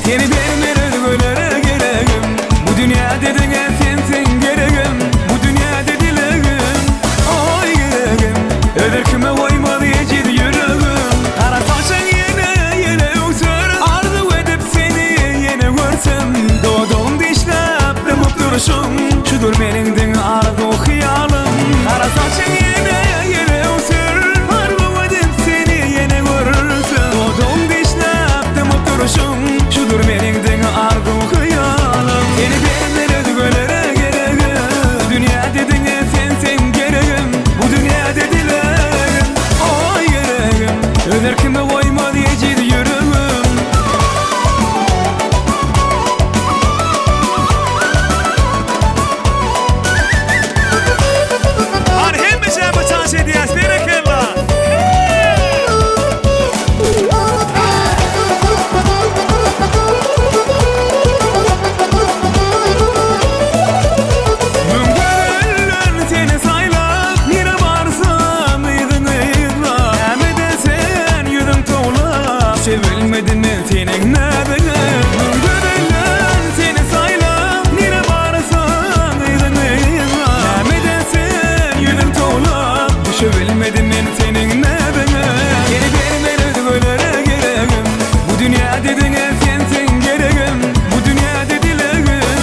Yeni vermer özgölere geregim. Bu dünya dediğine sensin geregim. Bu dünya dedilerim. Oy geregim. Öder kime koymadı yecid yüreğim. Kara saçın yine öksür. Arzu edip seni yine görsem. Doğduğum dişlep dımıp duruşum. Şudur meningdin arzu hıyalım. Kara saçın yine öksür. Arzu edip seni yine görsem. Doğduğum dişlep dımıp duruşum. Şudur meningdin arzu hıyalım. Yeni vermer özgölere geregim. Dünya dediğine sensin geregim. Bu dünya dedilerim. Oy geregim. Öder kime koymadı yecid yüreğim. Sevilmedin mi senin nedeni? Gödellen seni saylap nire varsan izanıyla. Nemedesin yüzün toğlap. Sevilmedin mi senin nedeni? Yeni vermer özgölere geregim. Bu dünya dediğine sensin geregim. Bu dünya dedilerim.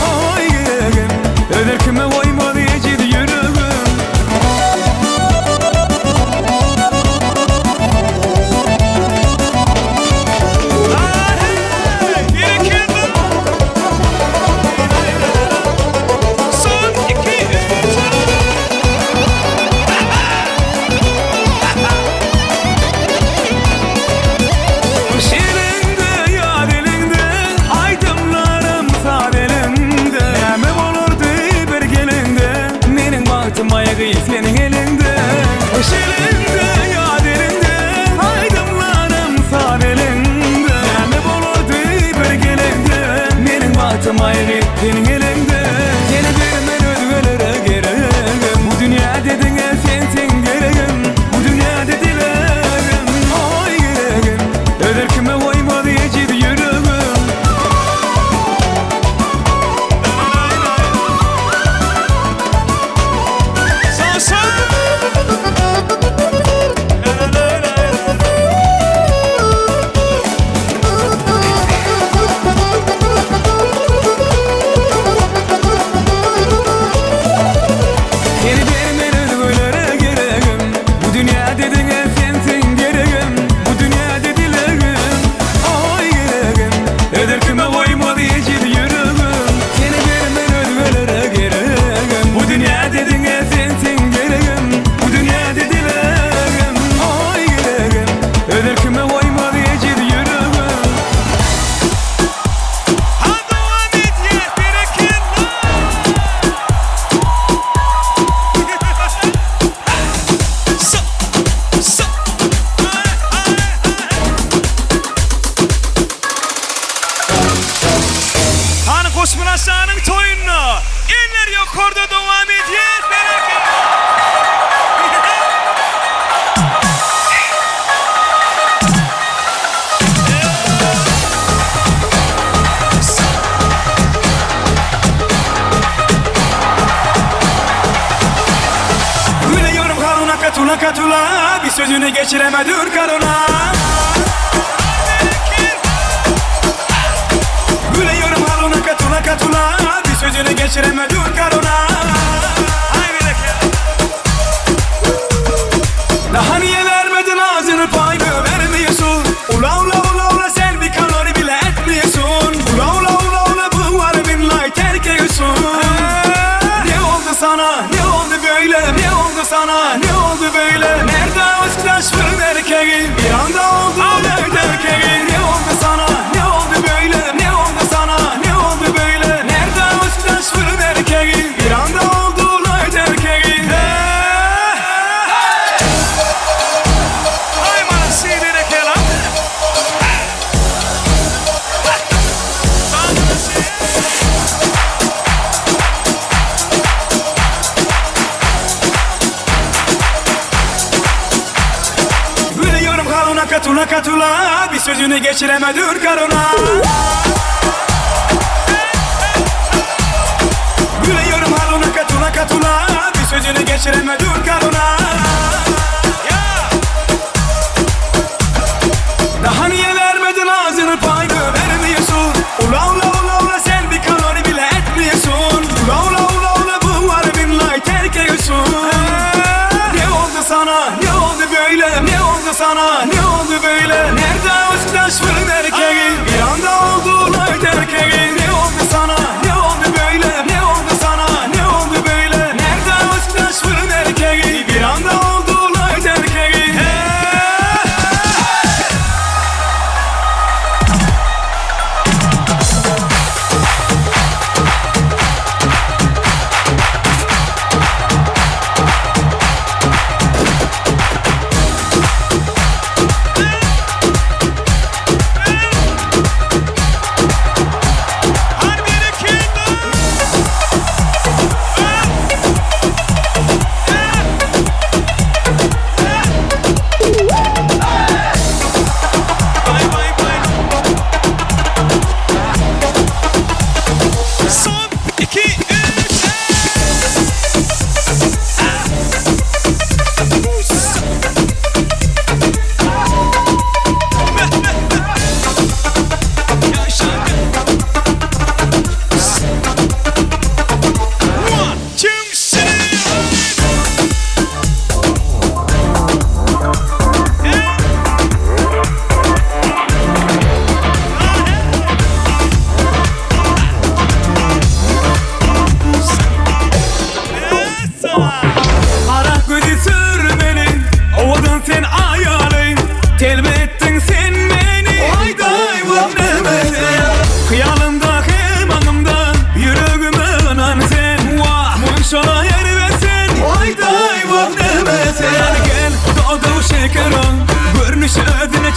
Oy geregim. Öder kime koymadı yecid yüreğim. Senin elinde, ışılında, yaderinde, aydınlarım sağ elinde. Ne bulurdu bir gelinde, benim bahtım ayrı senin elinde. Yeni vermer özgölere geregim. Bu dünya dediğine sensin geregim. Bu dünya dedilerim. Oy geregim. Öder kime koymadı yecid yüreğim. Yeni vermer özgölere geregim. Bu dünya dediğine sensin geregim. Bu dünya dedilerim. Oy geregim. Öder kime koymadı yecid yüreğim. Yeni vermer özgölere geregim. Bu dünya dediğine sensin geregim. Bu dünya dedilerim. Oy geregim. Öder kime koymadı yecid yüreğim. Osman Hasan'ın toyunu eller yukarıda devam ediyor. Gülüyorum karuna katula katula. Bir sözünü geçiremedir karuna. Gülüyorum haluna katula katula. Bir sözünü geçiremedim karuna. Daha niye vermedin ağzını payını vermiyorsun? Ula ula ula ula sen bir kalori bile etmiyorsun. Ula ula ula ula bu var billahi terk ediyorsun. Ne oldu sana? Ne oldu böyle? Ne oldu sana? Ne oldu böyle? Nerede aşktaş fırın erkeği? Bir anda oldu nerede erkeği? Ne oldu sana? Ne oldu böyle? Ne oldu sana? Ne oldu böyle? Nerede aşktaş fırın erkeği? Bir anda oldu nerede erkeği? Ay bana sinirine kelam. katula katula katula, bir sözünü geçiremedir karına. Gülüyorum haluna katula katula, bir sözünü geçiremedir karına. Daha niye vermedin ağzını payını vermiyorsun? Ula ula ula ula sen bir kalori bile etmiyorsun. Ula ula ula ula bu var billahi terk ediyorsun. Ne oldu sana? Ne oldu böyle? Ne oldu sana? Ne oldu böyle? Nerede aşktaş fırın erkeği? Bir anda oldular erkeği. Ne oldu sana? Ne oldu böyle? Ne oldu sana? Ne oldu böyle? Nerede aşktaş fırın erkeği? Bir anda oldular erkeği.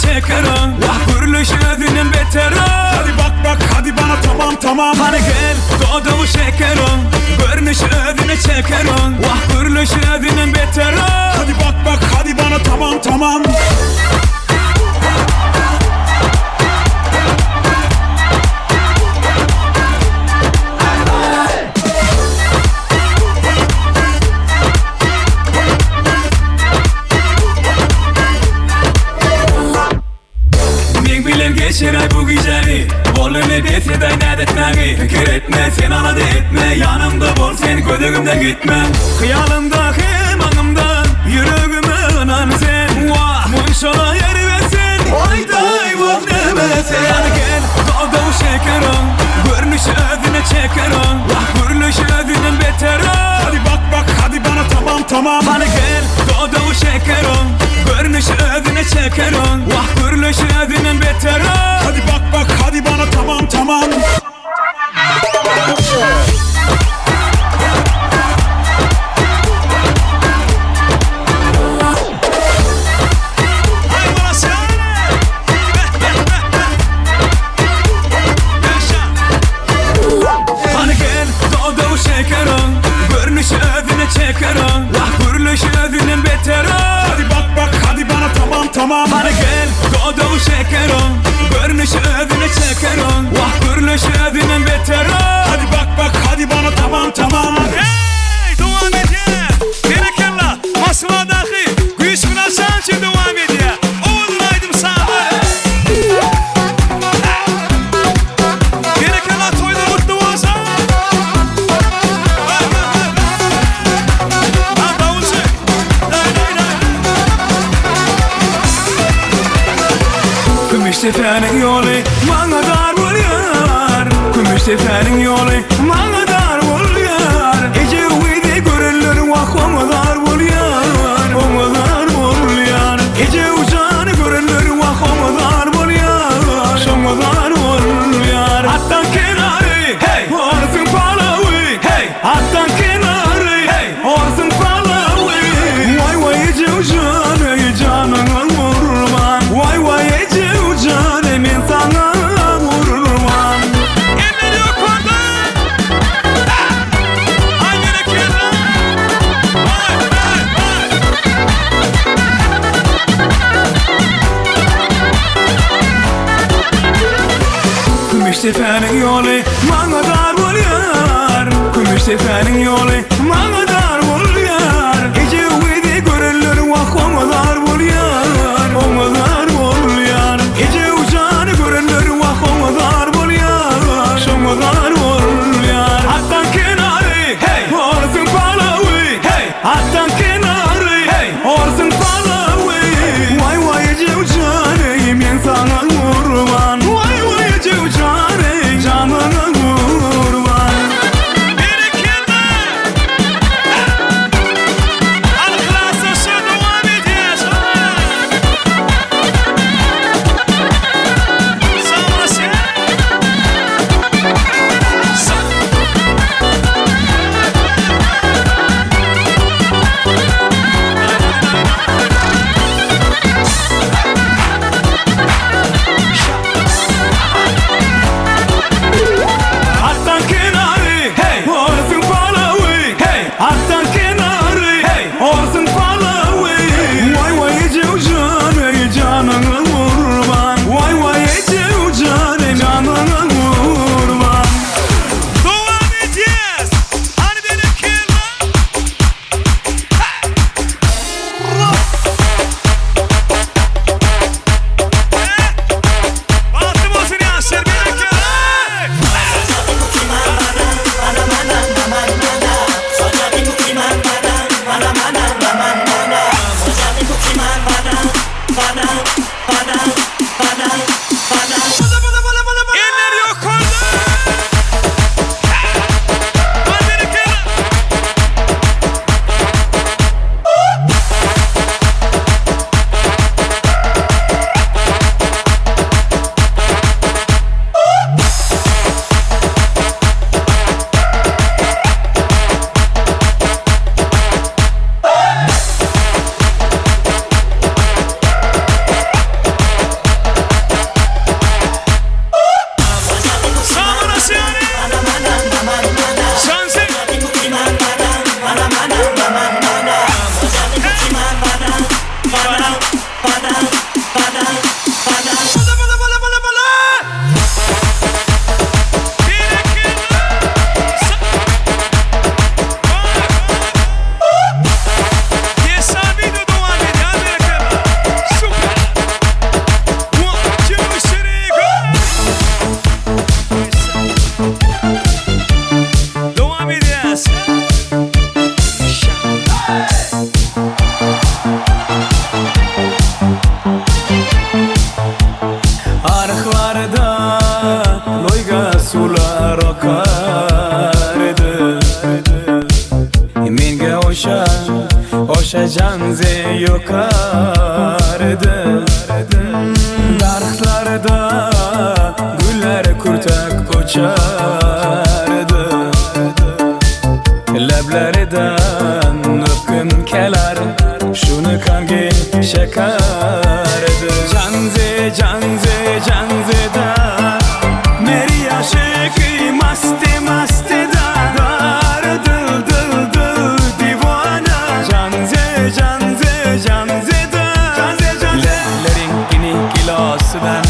Çekerim, vah gürlüş ödünün beterim. Hadi bak bak hadi bana tamam tamam. Hani gel doğduğu şekerim, görünüş ödünü çekerim. Vah gürlüş ödünün beterim. Hadi bak bak hadi bana tamam tamam. Geçiray bu güzeli, bolunu dese de ne etmeyi. Fikir etme sen anladı etme, yanımda bol sen gödüğümde gitme. Hıyalımda hemanımdan, yüreğime önen sen. Vah munşala yer versen, ayday vah demesen. Hadi gel doğduğu şekerim, görünüş ödüne çekerim. Vah gürlüş ödünün beterim. Hadi bak bak hadi bana tamam tamam. Hani gel doğduğu şekerim, görünüş ödüne çekerim. Vah gürlüş ödünün beterim. Hadi bak bak hadi bana tamam tamam. Hani gel doğduğu şekerim, görünüş ödüne çekerim. Vah gürlüş ödünün beterim. Hadi bak bak hadi bana tamam tamam. Hani gel doğduğu şekerim, görünüş ödüne çekerim. Vah gürlüş ödünün beterim. Hadi bak bak hadi bana tamam tamam. Hey devam et ya. Gerekella Moskva'daki güç finansal için devam et ya. Oğullaydım sana. Gerekella toyda mutlu olsa. Ha davulcu. Gümüş tepenin yolu bana dar oluyor. Gümüş tepenin yolu bana dar oluyor. Gece uyudu görünür vah ona dar oluyor. Ona dar oluyor. Gece uçanı görünür vah ona dar oluyor. Ona dar oluyor. Hattan kenarı hey orsun palavi hey. Hattan kenarı hey orsun palavi. Vay vay gece uçanı canına vurman. Vay vay gece uçanı emin sana vurman. Eller yok orada. tepenin yolu bana dar buluyor. Gümüş tepenin yolu bana dar buluyor. Gece uyudu görürler vah ona dar buluyor. Ona dar buluyor. Gece uçanı görürler vah ona dar buluyor. Şoma dar buluyor. Hattan kenarı hey orsun palavi hey. Hattan kenarı hey orsun palavi. Vay vay gece uçanı men sana kurban. Vay vay gece uçanı canına kurban. Bereketli. Alkılasışı devam ediyor. Sağ olasın. Hattan kenarı hey orsun palavi hey. Hattan kenarı hey orsun palavi. Vay vay gece uçanı canına kurban. Vay vay gece uçanı canına kurban. Devam edeceğiz. Hani bereketli. Baktım olsun ya sen bereketli. Eller yok orada. Hadi bereketli. Sağ olasın yani. Şansın. Devam edeceğiz. Arıqlarda loyga sular oqardi. Menga o'sha janze yoqardi. Daraxtlarda gullar kurtak ochardi. Lablaridan o'pgim kelar shuni qangi shakardi. Janzeda meri aşıkı maste da dar dil divana. Janzeda Lerin gini gilosıdan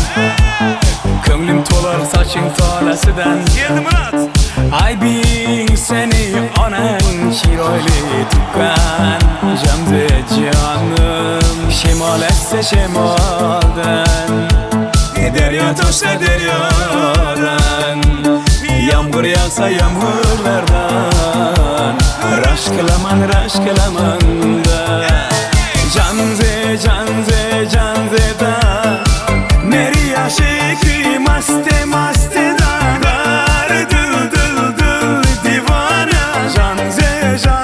ko'nglim to'lar soching tolasıdan. Geldi Murat. Aybing seni onang chiroyli tuqqan. Jamze jonim shemol esse shemoldan. Deryo toshsa deryodan. Yomg'ir yog'sa yomg'irlardan. Rashk qilaman da. Janzeda meri aşıkı maste da dar dil divana. Janzeda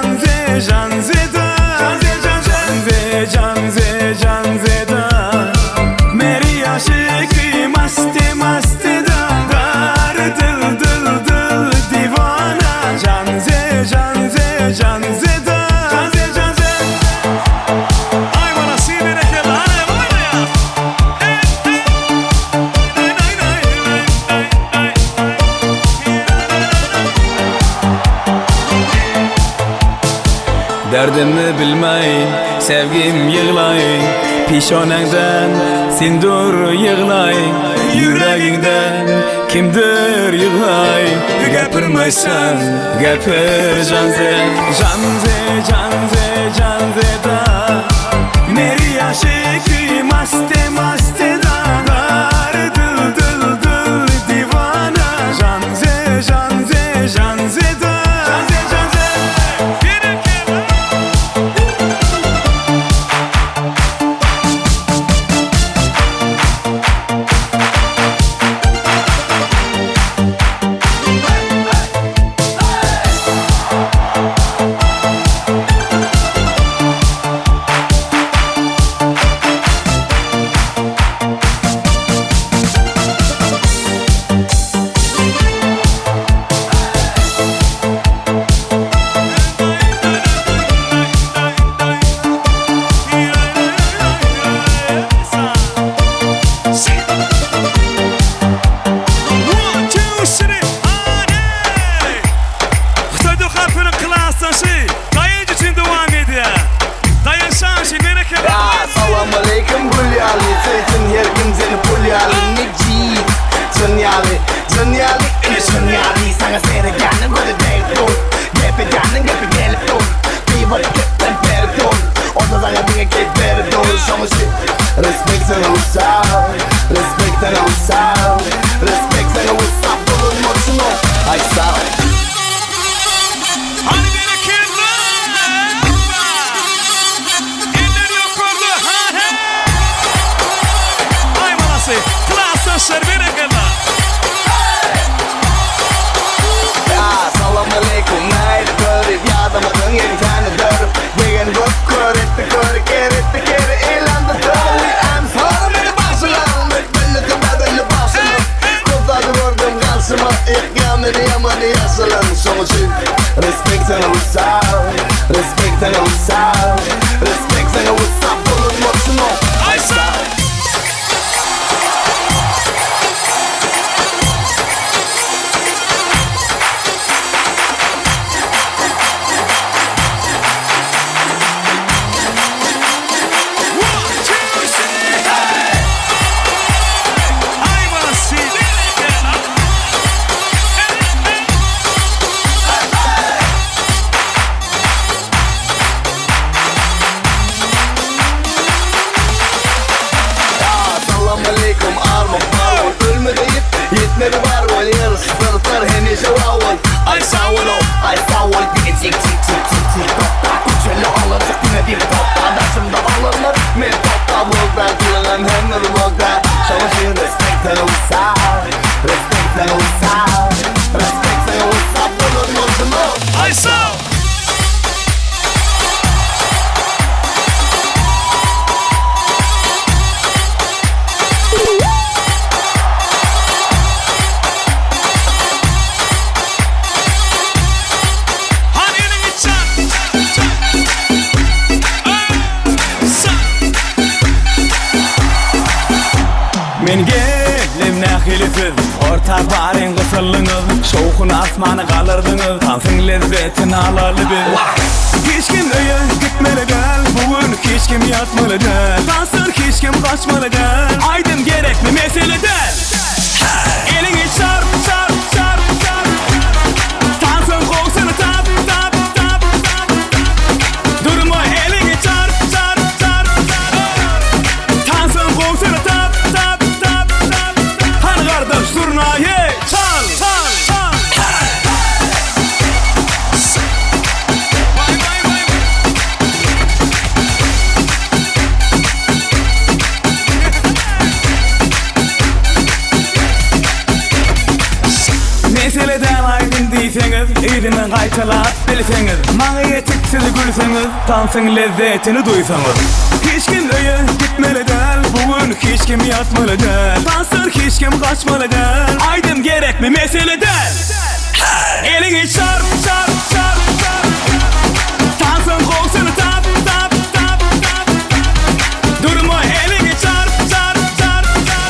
meri aşıkı maste da dar dil divana. Janzeda Ay bana si bereketli. Hadi var ya. Derdimi bilmay sevgim yığlay Pişonangdan sen dur yığlay Yüreğinden kimdir yığlay Gapirmaysan gapir janze Janze janze janze da Meri yaşıkı maste maste da Gar dıl dıl dıl divana Janze janze janze da Janze janze Men gelim nahilisiz Orta barin kısıllınız Şoğun asmanı kalırdınız Tansın lezzetini alalı bir Hiç kim öye gitmeli del Bugün hiç kim yatmalı del Tansın hiç kim kaçmalı del Aydın gerekli mesele del Elini çarp çarp çarp çarp Tansın koğsunu tap tap tap tap Durma elini çarp çarp çarp Tansın koğsunu tap tap tap tap Hani kardeş zurnayı çal çal çal Meseleden aydın deyseniz Eydinin kaytalat bilseniz Mağı yetiksiz gülseniz Tansın lezzetini duysanız Hiç kim öye gitmeli del Bugün hiç kim yatmalı del Tansın hiç kim kaçmalı del Aydın gerekli mesele del Elini çarp çarp çarp çarp Tansın koğsunu tap tap tap tap Durma elini çarp çarp çarp çarp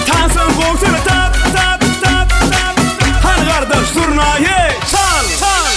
Tansın koğsunu tap tap tap tap Hani kardeş zurnayı çal çal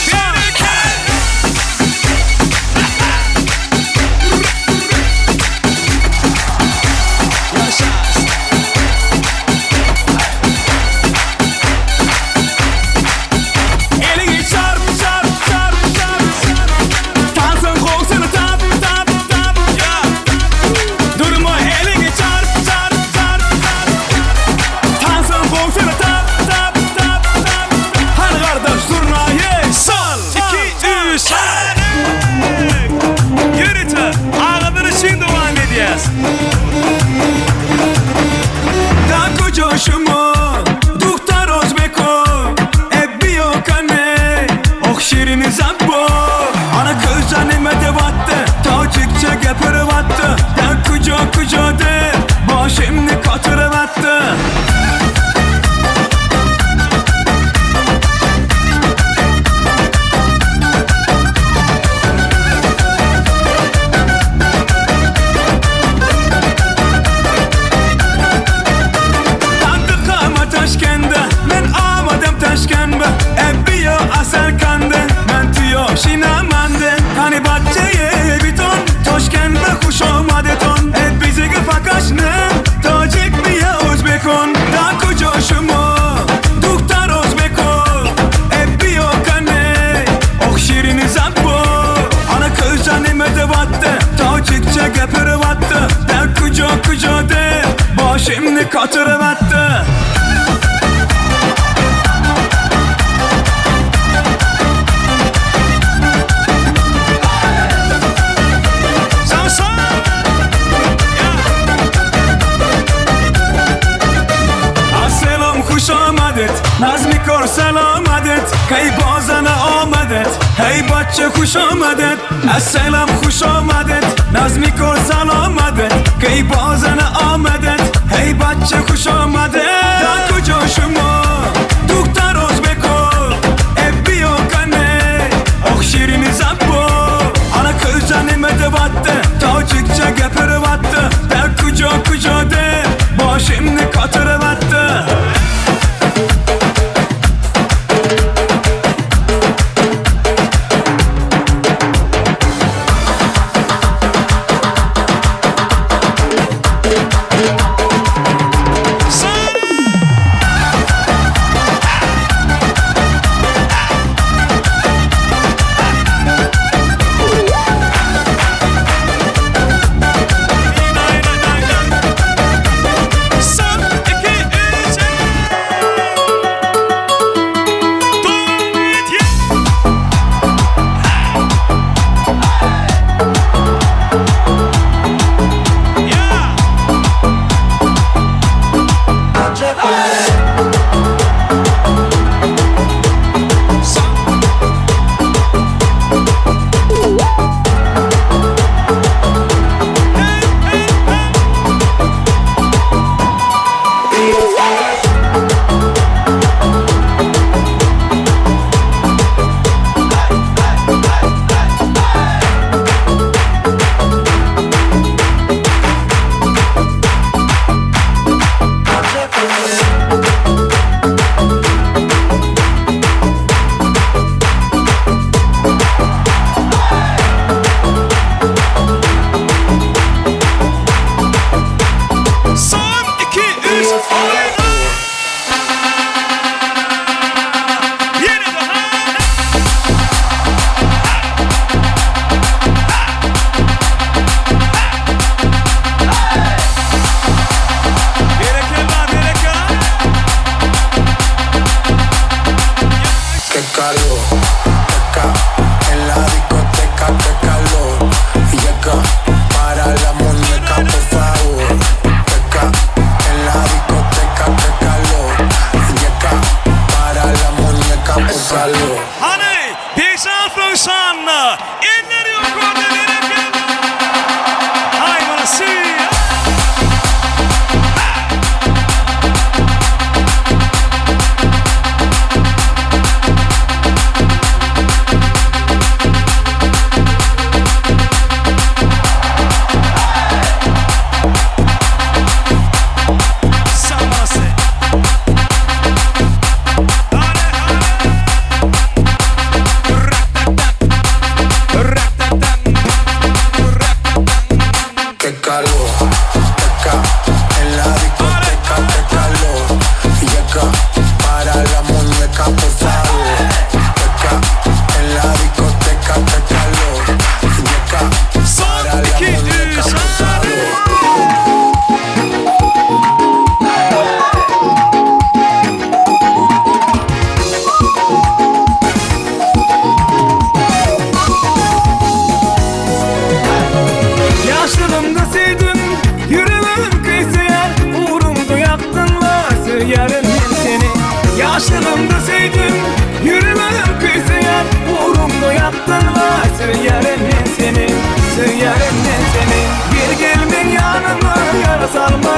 Danko coşumu Duhtar Özbeko Ebbiyo kane Ok şirini zabbo Ana kızca nimete battı Tacikçe gepiri battı Den kuco de Başımni katırı battı Taşkende Ebbiyo Aserkande Men tiyo Şinamande Hani bahçeye biton Toşkende kuş olmadı ton bizi fakaşne Tacik miye Özbekon Danko coşumu Duhtar Özbeko Ebbiyo kane Ok şirini zabbo Ana kızca nimete battı Tacikçe gepiri battı Den kuco de Başımni katırı battı Nazmi kor selam adet Kay bozana omadet Hey bacı kuş omadet Esselam kuş omadet Nazmi kor selam adet Kay bozana omadet Hey bacı kuş omadet Danko coşumu Duhtar Özbeko Ebbiyo kane Ok şirini zabbo Ana kızca nimete battı Tacikçe gepiri battı Den kuco de Başımni katırı battı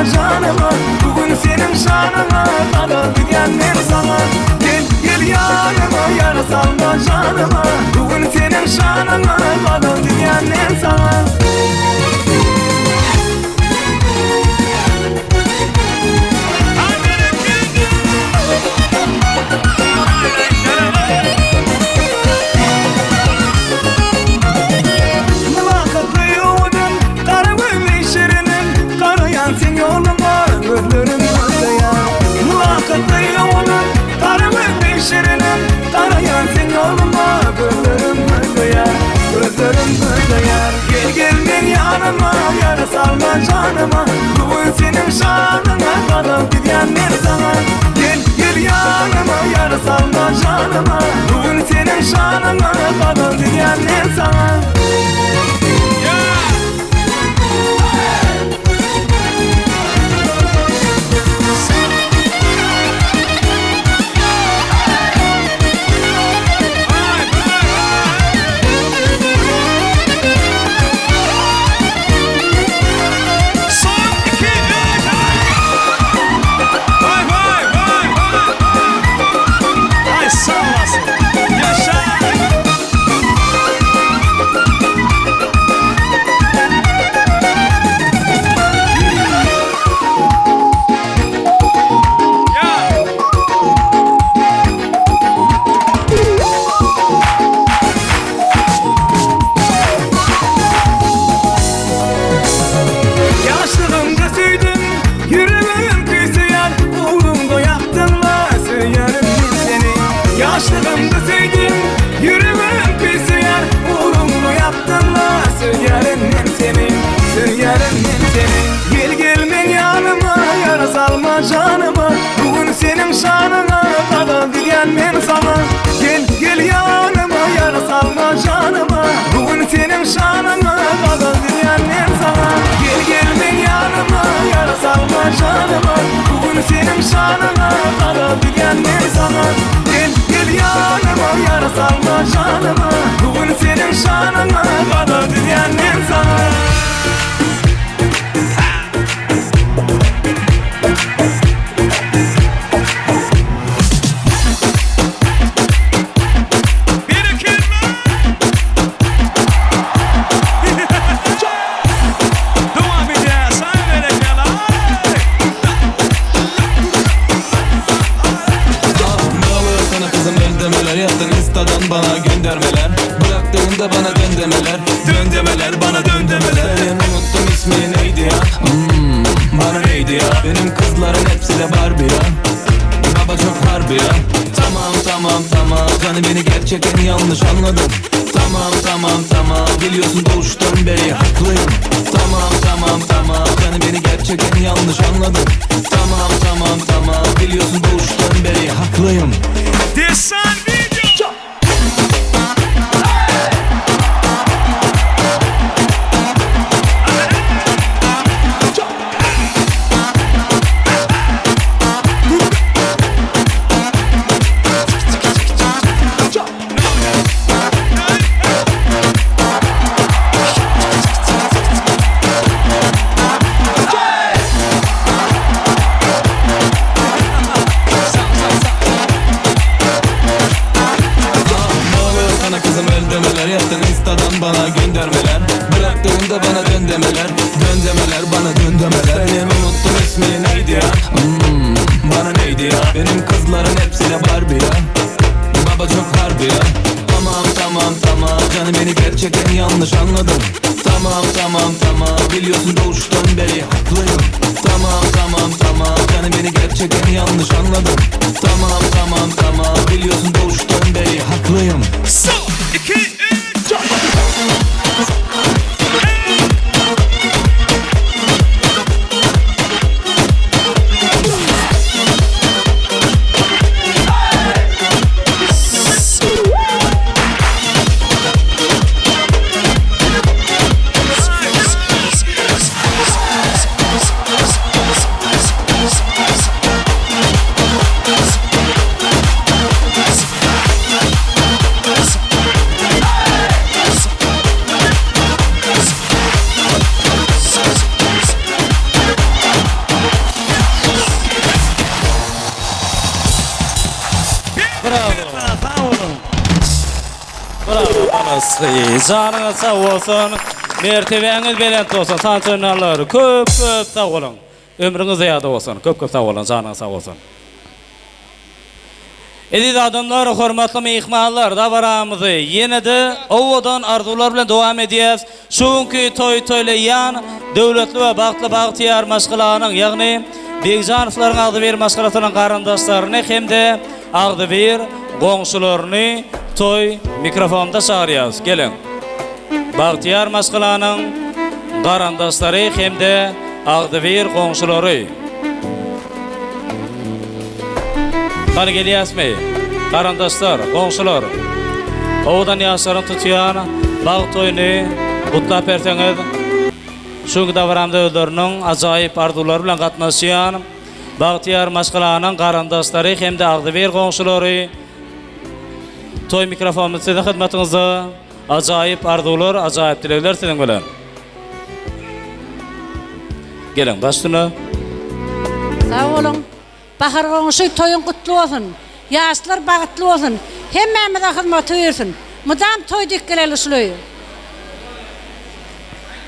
salma canıma. Bugün senin şanına kadar diyenler sana. Gel gel yanıma yara salma canıma. Bugün senin şanına kadar diyenler sana. Sen yoluma gözlerim özleyen Mülakatlı yolun karımın beşerinin Karayan sen yoluma gözlerim özleyen Gözlerim özleyen Gel gel ben yanıma yara salma canıma Bugün senin şanına kadar gidenler sana Gel gel yanıma yara salma canıma Bugün senin şanına kadar gidenler sana. Yaşlılığımda sevdim, yüreğim kıyısıyan Uğrumunu yaptın mı, söylerim ben senin Söylerim ben senin Gel gel ben yanıma, yara salma canıma Bugün senin şanına kadar diyen ben sana Gel gel yanıma, yara salma canıma Bugün senin şanına kadar diyen ben sana Gel gel ben yanıma, yara salma canıma Bugün senin şanına kadar diyen ben sana Gel gel yanıma yara salma canıma Bugün senin şanına kadar diyenler sana. Yaptın instadan bana göndermeler Bıraktığında bana dön demeler Dön demeler bana dön demeler Ben unuttum ismi neydi ya Bana neydi ya Benim kızların hepsi de Barbie ya Baba çok harbi ya Tamam Hani beni gerçekten yanlış anladın Tamam Biliyorsun doğuştan beri haklıyım Tamam Hani beni gerçekten yanlış anladın Tamam Biliyorsun doğuştan beri haklıyım. Desan video. Yaptın instadan bana göndermeler Bıraktığında bana dön demeler bana dön demeler Benim unuttum ismi neydi ya Bana neydi ya Benim kızların hepsi de Barbie ya Baba çok harbi ya Tamam Canım beni gerçekten yanlış anladın Tamam Biliyorsun doğuştan beri haklıyım Tamam Canım beni gerçekten yanlış anladın Tamam Biliyorsun doğuştan beri haklıyım. So, 2, 3 Tamam Canınız sağ olsun. Mertebeniz belent olsun. Tanrılar köp sağ olun. Ömrünüz ziyade olsun. Köp sağ olun. Canınız sağ olsun. Ediz adamlar, hormatly mehmanlar, da baramızı yenide owadan arzular bilen dowam edýäs. Şuňky toýlaýan döwletli we bagtly bagtyar maşgylanyň, ýagny Begjanowlaryň Agdyber maşgylatynyň garandaşlaryny hemde Agdyber goňşularyny toy mikrofonda çağırýas. Gelin. Bagtyar maşgylanyň garandaşlary hemde Agdyber goňşulary. Qani gelýäsmi? Qarandaşlar, goňşular. Owdan ýaşlaryň tutýan bag toýuny gutlap berseňiz, şu davramda özleriniň ajaýyp arzulary bilen gatnaşýan Bagtyar maşgylanyň qarandaşlary hemde Agdyber goňşulary toy mikrofonu sizin hyzmatyňyzda. Ajaýyp arzular, ajaýyp dilekler siziň bilen. Gelin başlyna. Sağ olun. Bahar goňşy toyun gutly bolsun. Ýaşlar bagtly bolsun. Hemmämize hyzmat bersin. Mudam toy dikkeleli şuly.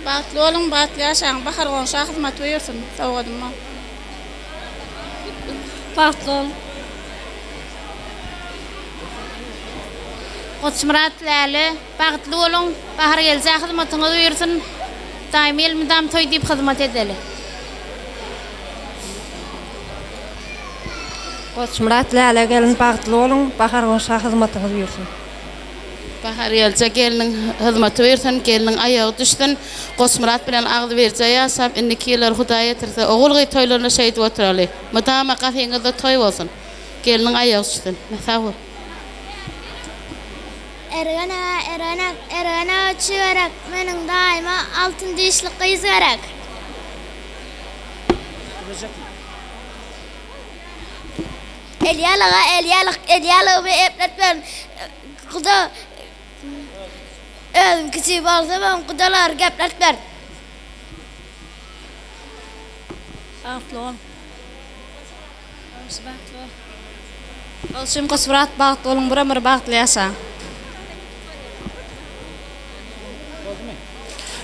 Bagtly bolun, bagtly ýaşaň, bahar goňşy hyzmat bersin. Sağ olun. Bagtly bolun. Goçmuratlaly, bagtly bolun, bahar gelse hyzmatyňyzy bersin. Daim elmidam toy diýip hyzmat edeli. Goçmurat läle gelin bagtly bolun, bahar goňşy hyzmatyňyzy bersin. Bahar gelse geliniň hyzmaty bersin, geliniň aýagy düşsün. Goçmurat bilen Agdyberje ýaşap, indiki ýyllar Hudaý etirse, ogulgy toýlaryna şeýdip oturaly. Mudama gafiňizde toy bolsun. Geliniň aýagy düşsün. Sağ ol. Ergana çüwerek, meniň daima altyn dişli gyz gerek. Elyalyga bir epletmen. Kuda özüm kiçik bolsa ben kudalar gepletber. Bagtly bolun. Olşym goçmurat bagtly bolun, bir bagtly ýaşaň.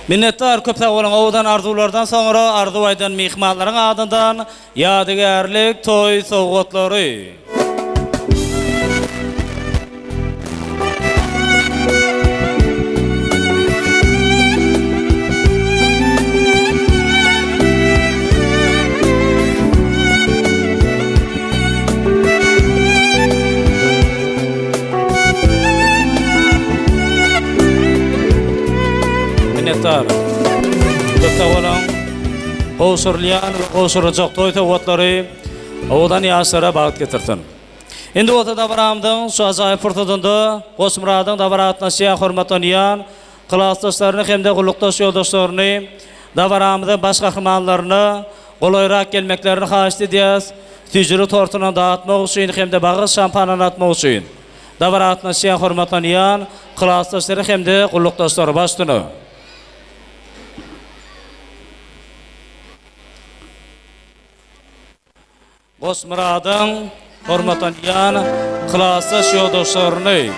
Minnettar köp sağ olun. Owdan arzulardan soňra arzuwaýdan mehmanlaryň adyndan ýadygarlyk toy sowgatlary. Minnettar. Köp sağ olun. Goşurlayan we goşurajak toy sowgatlary owdan ýaşlara bagat getirsin. Endi ota dabramdyň şu ajaýyp fırsatynda Goçmuradyň dabaratnaşýa hormatlanýan klassdaşlaryny hemde gulukdaş ýoldaşlaryny, dabaramyzyň baş gahrymanlaryny golaýrak gelmeklerini haýyş edýäs. Tüjüri tortuny dağıtmak üçin hemde bagyş şampanany atmak üçin dabaratnaşýa hormatlanýan klassdaşlary hemde gulukdaşlary başlyny. Goçmuradyň hormatlanýan klassdaş ýoldaşlaryny,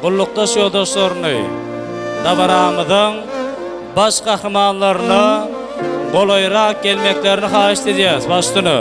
gullukdaş ýoldaşlaryny, dabaramyzyň baş gahrymanlaryny golaýrak gelmeklerini haýyş edýäs. Başlyny.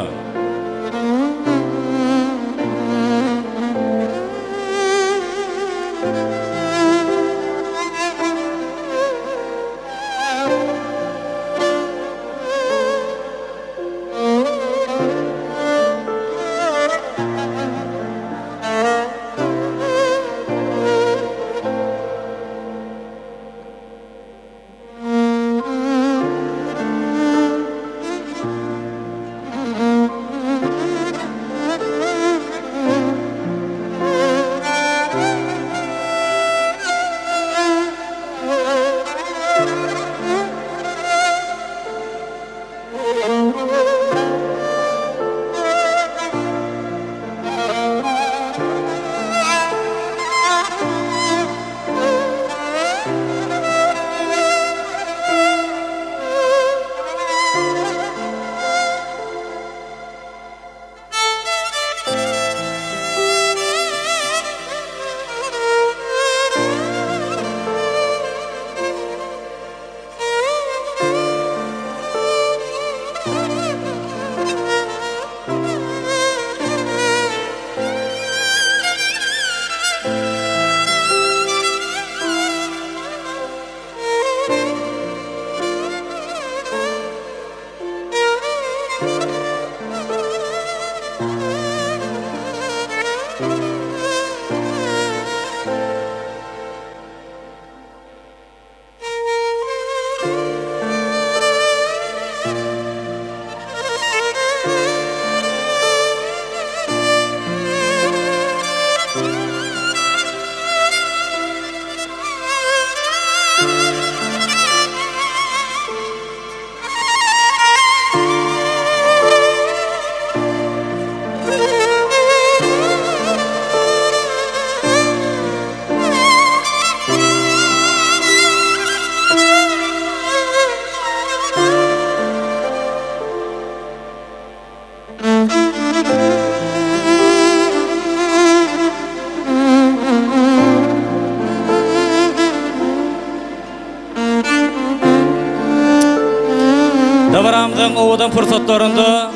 Davaramdan owadan fırsatlarında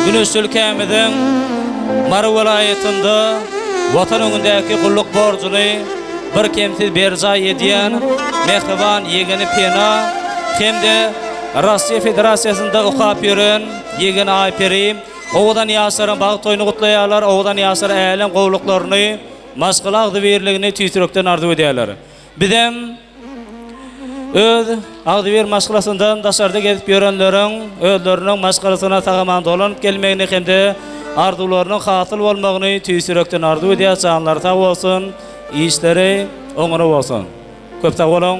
Güneşçül kämeden Marı vilayetinde Vatan önündeki kulluk borcunu bir kemsiz berca ediyen mehriban yegeni pena hem de Rusya Federasyasında okap yürün yegeni ayperi owadan yasarın bağı toyunu kutlayalar owadan yasar älen qowluklarını maskıla agdyberligini tüýtürekden ardy edýärler. Bizem öz agdyber maskılasından daşarda gezip ýörenleriň özleriniň maskılasyna tagamanda olanyp gelmegini hem de arzularının hasyl bolmagyny tüýsürekden ardy edýärler. Sag bolsun, işleri oňra bolsun. Köp sag bolun.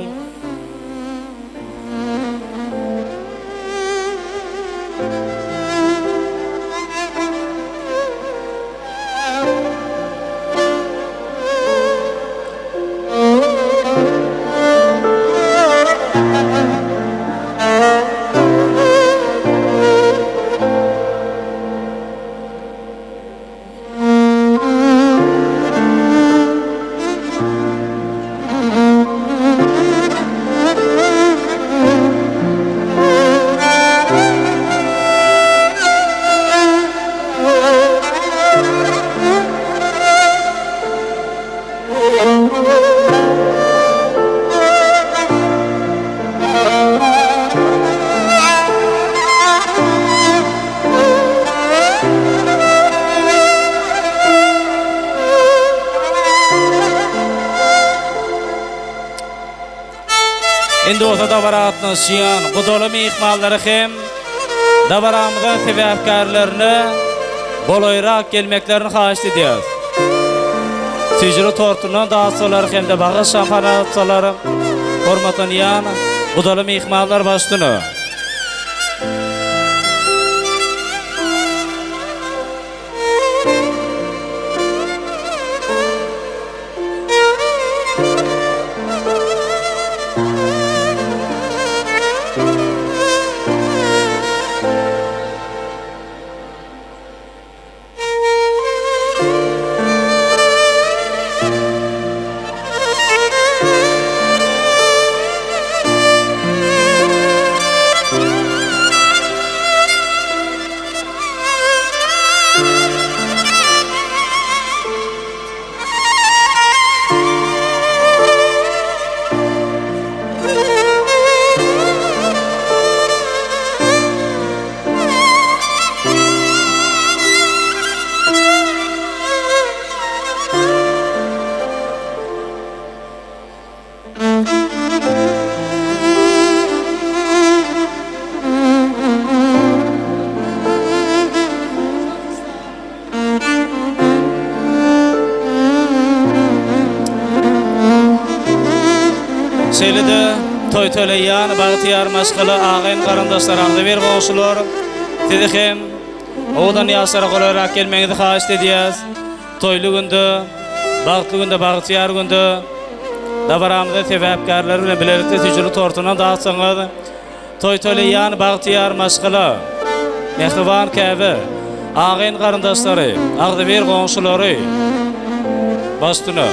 Indi osa davaratny şiyan, gudaly mihmallary hem davaramyzyň sebäpkärlerini bolaýrak gelmeklerini haýyş edýär. Sejiri tortunan dağıtsalar hem de bağış şampana atsalar hormatlanýan gudaly mihmallar başdyny. Selide toy töleýän bagtyar maşgala agyn garandaşlar agdy ber goşular dedi hem owadan ýasara golarak gelmeňizi haýyş edýäs. Toyly günde, bagtly günde, bagtyar günde davaramyzda sebäpkärler bilen birlikde tüjüri tortunan dağıtsaňyz toy töleýän bagtyar maşgala mehriban käbi agyn garandaşlary agdy ber goşulary başdyny.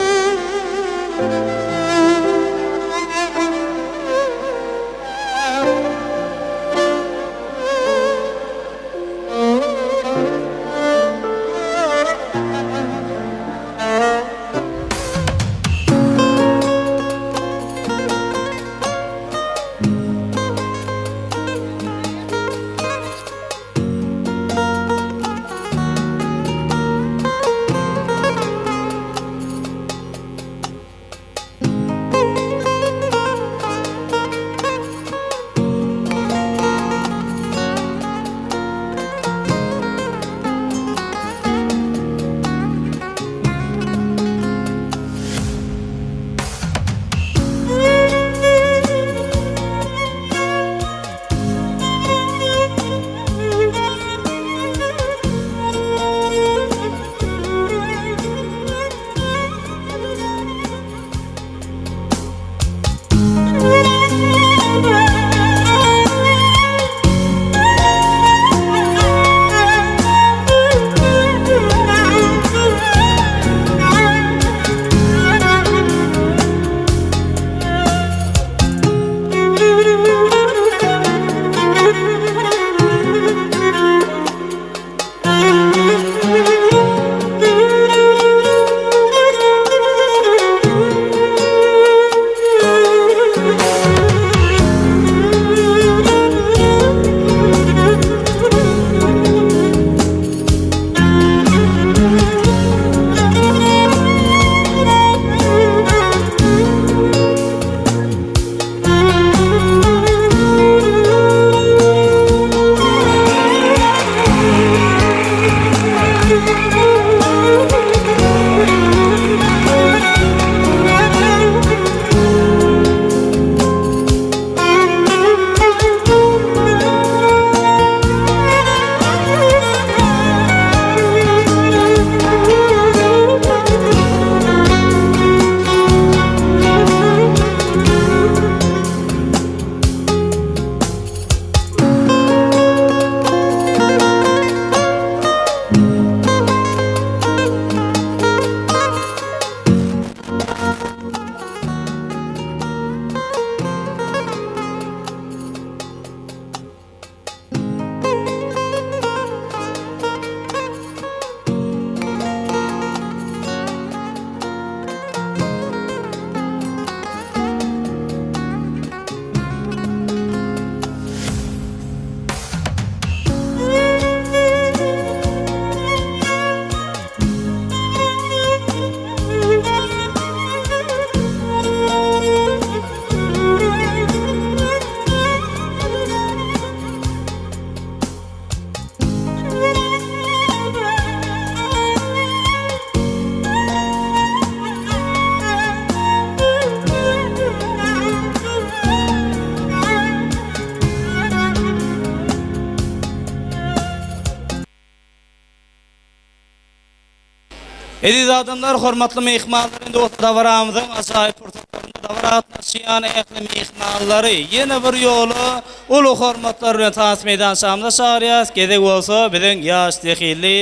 Ediz adamlar, hormatly mehmanlar, indi otada baramyzyň ajaýyp purtlarynda da bar atnaşýan ähli mehmanlary ýene bir ýoly ulu hormatlar bilen taňs meýdan şamda çagyrýas. Gedek bolsa biziň ýaş tehilli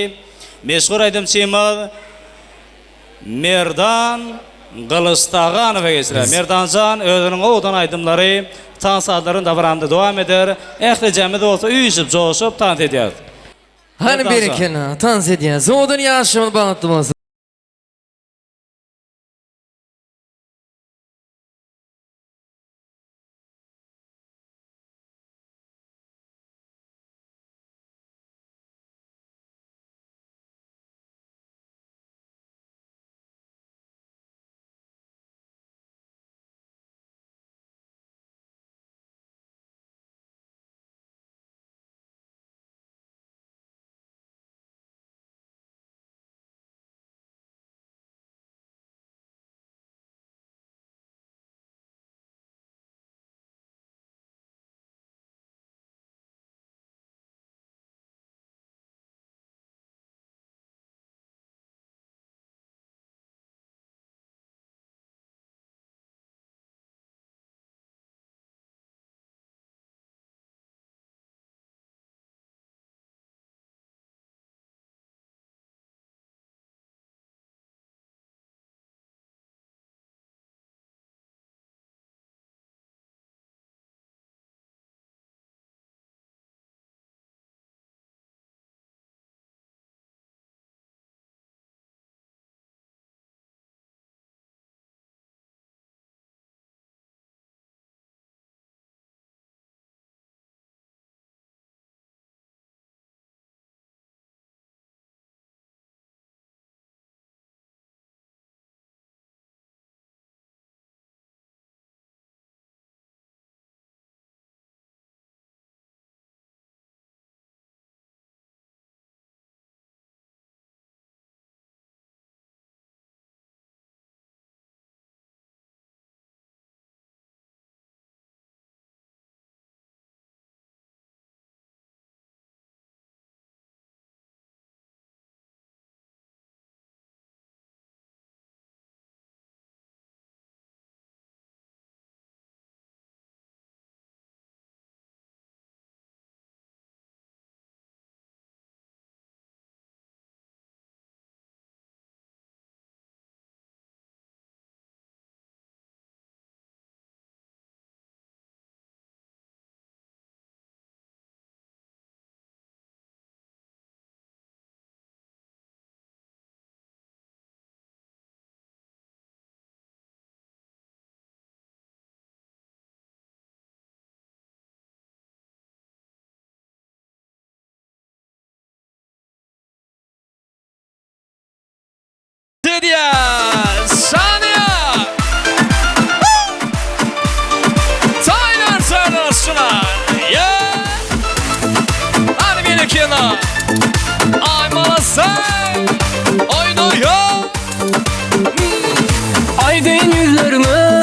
meşhur aýdymçymyz Merdan Gylystaganow geçirär. Merdanjan özüniň owadan aýdymlary taňs adlaryň da baramda dowam eder. Ähli jemgyýet bolsa üýüşüp, joşup tant edýär. Hani berekena, tanz edýän. Zodan ýaşymy bagtymyz. Didier, Sania. Tyler Turner, yeah. Hadi beni kena. I'm on a say. Oynuyor. Aydın yüzlerine,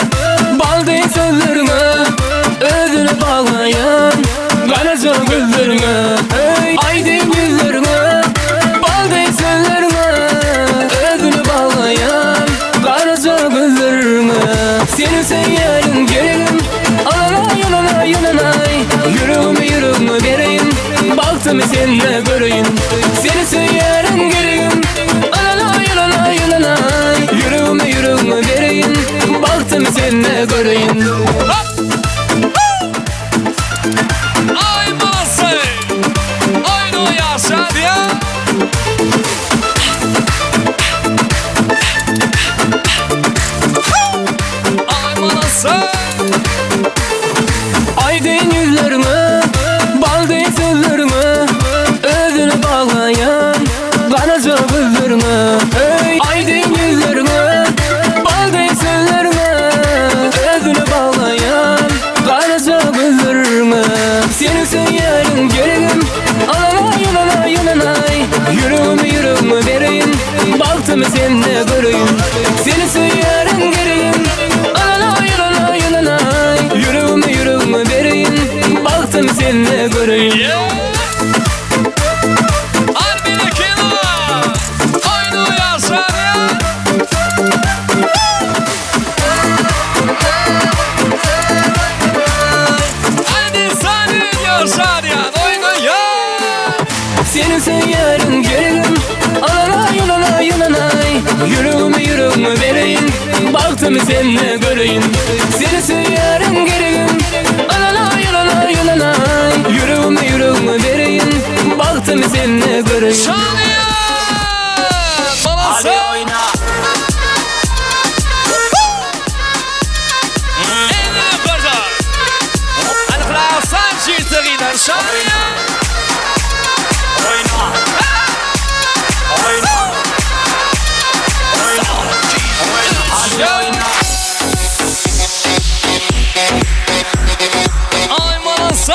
baldın sözlerine, özüne bağlayan garajı gözlerine. Aydın yüzlerine, baldın sözlerine, özüne bağlayan garajı gözlerine. Senin seyyarın gelirim, alana yanana, yüreğime vereyim, baktım seninle göreyim. Senin seyyarın gelirim, alana yanana, yüreğime vereyim, baktım seninle göreyim. I'm on a say. Oynuyor Sania. I'm on a say. Aydın yüzlerine, baldın sözlerine, özüne bağlayan garajı gözlerine. Aydın yüzlerine, baldın sözlerine, özüne bağlayan garajı gözlerine. Senin seyyarın gelirim, alana yanana, yüreğime vereyim, baktım seninle göreyim. Senin seyyarın gelirim, alana yanana, yüreğime vereyim, baktım seninle göreyim. Hadi beni kena. Oynuyor Sania. Seni seviyorum gülüm. Alanay alanay alanay. Yüreğimi vereyim. Baktım seninle göreyim. Seni seviyorum gülüm. Alanay alanay alanay. Yüreğimi vereyim. Baktım seninle göreyim. Şanıyor! Balası! Elini yukarıda! Anıklarsan şiirtirinden şanıyor! Ay balası!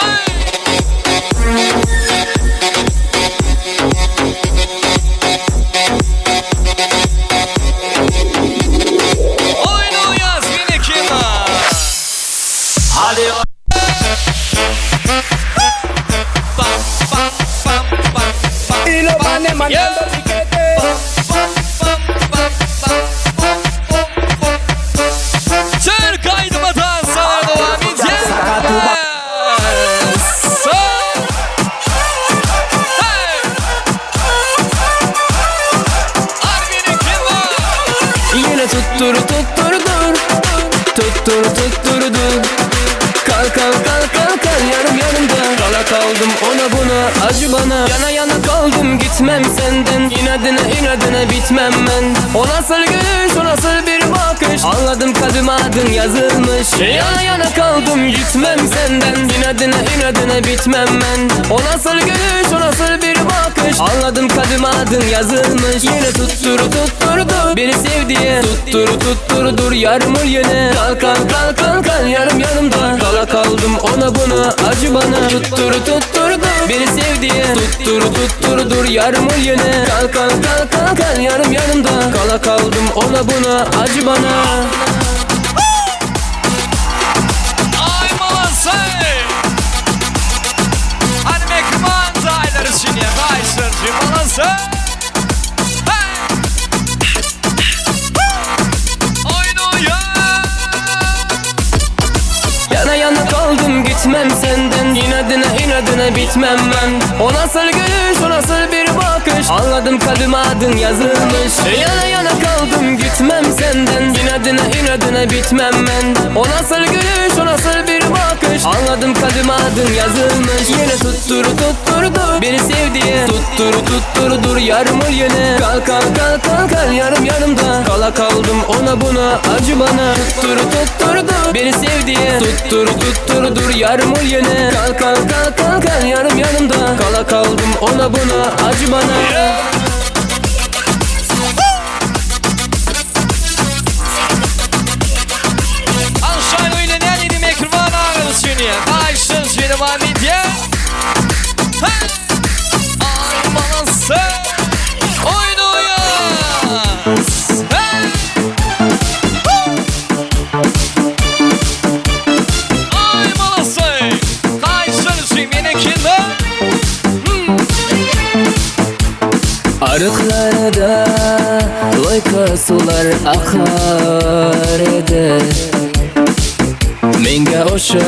Oyunu yaz yine kim var? Hadi Türk aydımatan sana devam edeceğiz. Armin'in kim var? Yine tuttur Kal yarım yanımda. Kala kaldım ona buna, acı bana. Yana yana kaldım, gitmem senden. İnadına bitmem ben. O nasıl gülüş, o nasıl bir bakış. Anladım kadım adın yazılmış. Yana yana kaldım, gitmem senden. İnadına bitmem ben. O nasıl gülüş, o nasıl bir bakış. Anladım kadım adın yazılmış. Yine tutturdu beni sev diye. Tutturdur yarım yine. Kal yarım yanımda. Kala kaldım ona buna, acı bana. Tutturdu beni sev diye. Tutturdur yarım yine. Kal yarım yanımda. Kala kaldım ona buna, acı bana. Ay balası! Hadi mekman tayları şimdi kaysırcı balası! Oyunu yaz! Yana yana kaldım, gitmem senden. İnadına bitmem ben. O nasıl gülüş, o nasıl bir bakış. Anladım kadım adın yazılmış. Yana yana kaldım, gitmem senden. İnadına bitmem ben. O nasıl gülüş, o nasıl bir bakış. Anladım kadım adın yazılmış. Yine tutturdu beni sev diye. Tutturdur yarım yine. Kal yarım yanımda. Kala kaldım ona buna, acı bana. Tutturdu beni sev diye. Tutturdur yarım yine. Kal yarım yanımda. Kala kaldım ona buna, acı bana. Anşan öyle nerede mikrofon ağrınız şimdi? Kaysın şimdi devam edeceğiz. Ay balası! Oyunu yaz! Ay balası! Kaysın şimdi yine kim var? Arıklarda loyka sular akar eder. Menga oşa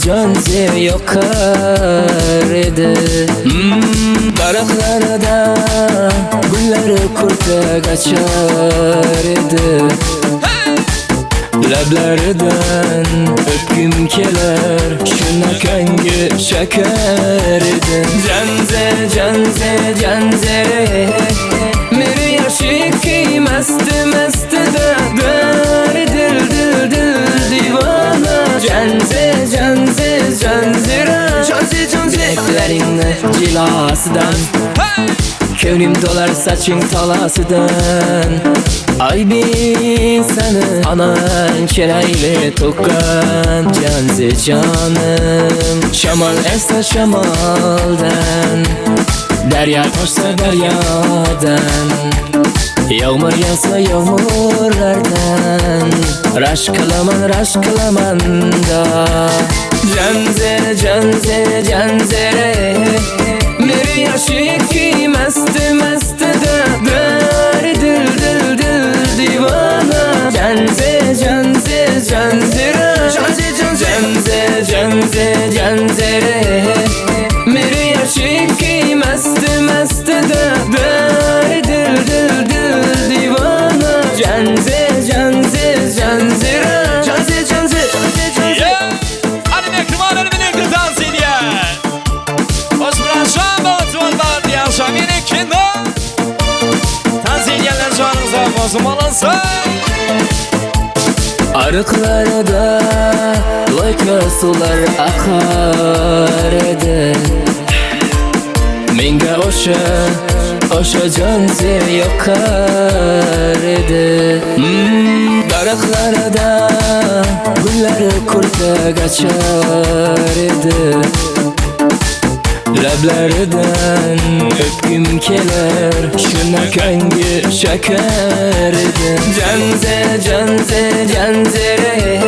canze yokar eder. Baraklarda gülleri kurta kaçar eder. Lablardan öpküm keler, şuna kangi şekerden. Canzere Meri yaşiki mest da dar dil divana. Canzera Beklerinle cilasıdan. Könlüm dolar saçın talasıdan. Ay bir sana anan kereyle tokan. Canze canım şamal esse şamaldan. Derya taşsa deryadan. Yağmur yağsa yağmurlardan. Raşk kılaman da. Canzere Meri yaşiki mest da dar dil divana. Canzere Meri yaşiki Mazlum alansın. Arıklarda loyka sular akar edi. Menga oşa canzi yokar edi. Daraklarda gullar kurta kaçar edi. Lablardan öpgüm keler, şuna kangi şakar edi. Canzere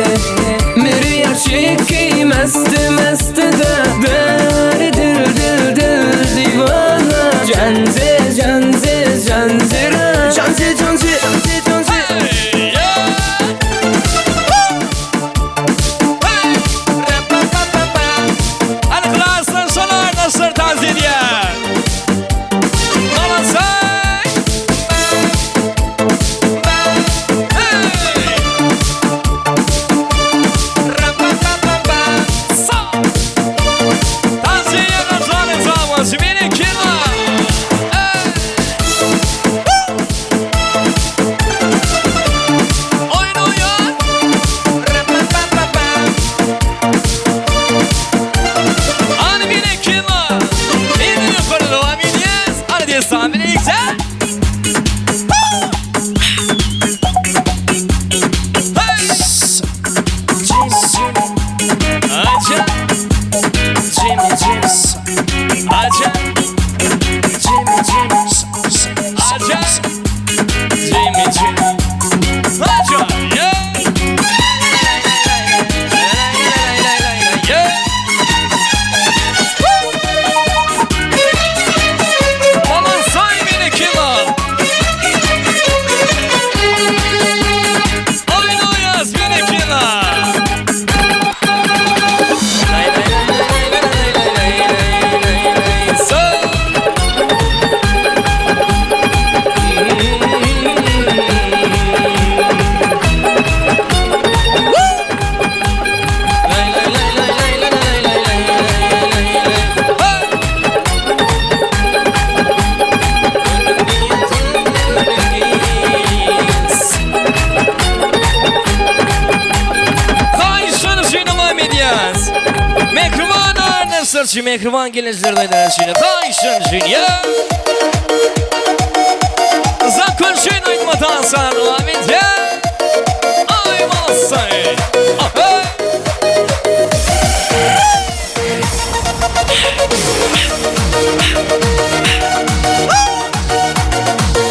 Meri yaşık mest da dar dil divana. Canze Sırçı mekrivan gelinizlerden her Kayşın Jünya Zakın şeyin aytmadan sana devam et ya. Ay malsay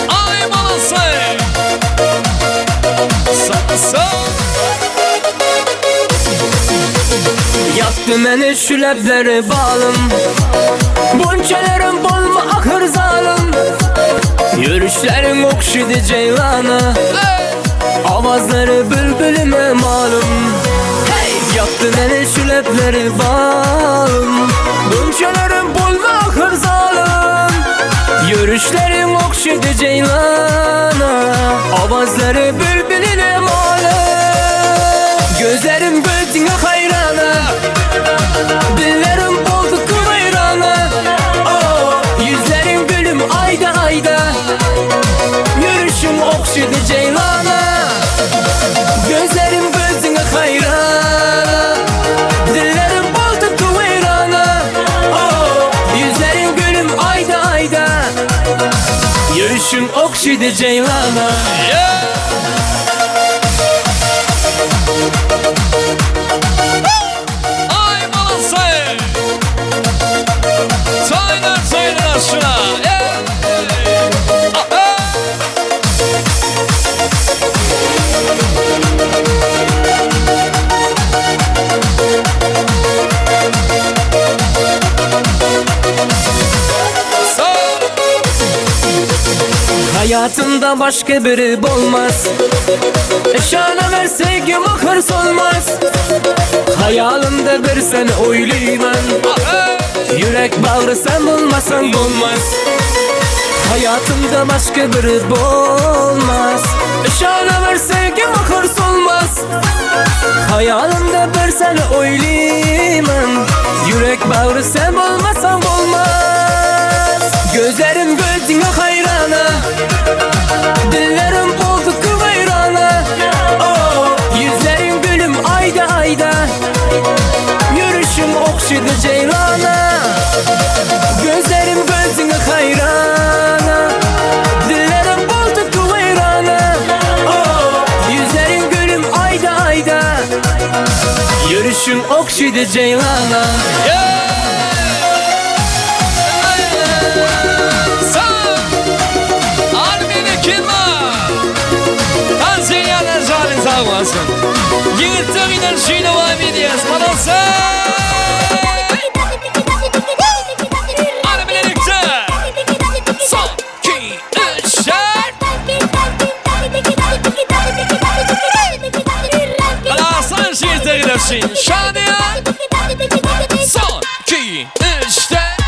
Ay malsay Sağ Yaktı meni şu lebleri bağlım. Bunçelerim bolma akır zalim. Yürüyüşlerin okşidi ceylana. Avazları bülbülüme malum. Yaktı meni şu lebleri bağlım. Bunçelerim bolma akır zalim. Yürüyüşlerin okşidi ceylana. Avazları bülbülüne malum. Gözlerim gözüne hayrana. Dillerim oldu kıvayrana. Yüzlerim gülüm ayda. Yürüyüşüm okşadı ceylana. Gözlerim gözüne hayrana. Dillerim oldu kıvayrana. Yüzlerim gülüm ayda. Yürüyüşüm okşadı ceylana. Ay malsay Saynar aşına Hayatımda başka biri olmaz. Eşana ver sevgim akır solmaz. Hayalimde bir seni oylayman. Yürek bağrı sen olmasan olmaz. Hayatımda başka biri olmaz. Eşana ver sevgim akır solmaz. Hayalimde bir seni oylayman. Yürek bağrı sen olmasan olmaz. Gözlerim gözüne hayrana. Dillerim oldu gülüşün okşaydı ceylana. Armeni kim var? Tansiyanlar zalim sağmasın. Yığıttığın enerjiyle devam ediyoruz. Manası. Armenilikte. Son, 2, 3, 4. Alasan şiirde gidersin. Şadiye. Son, 2, 3, 4.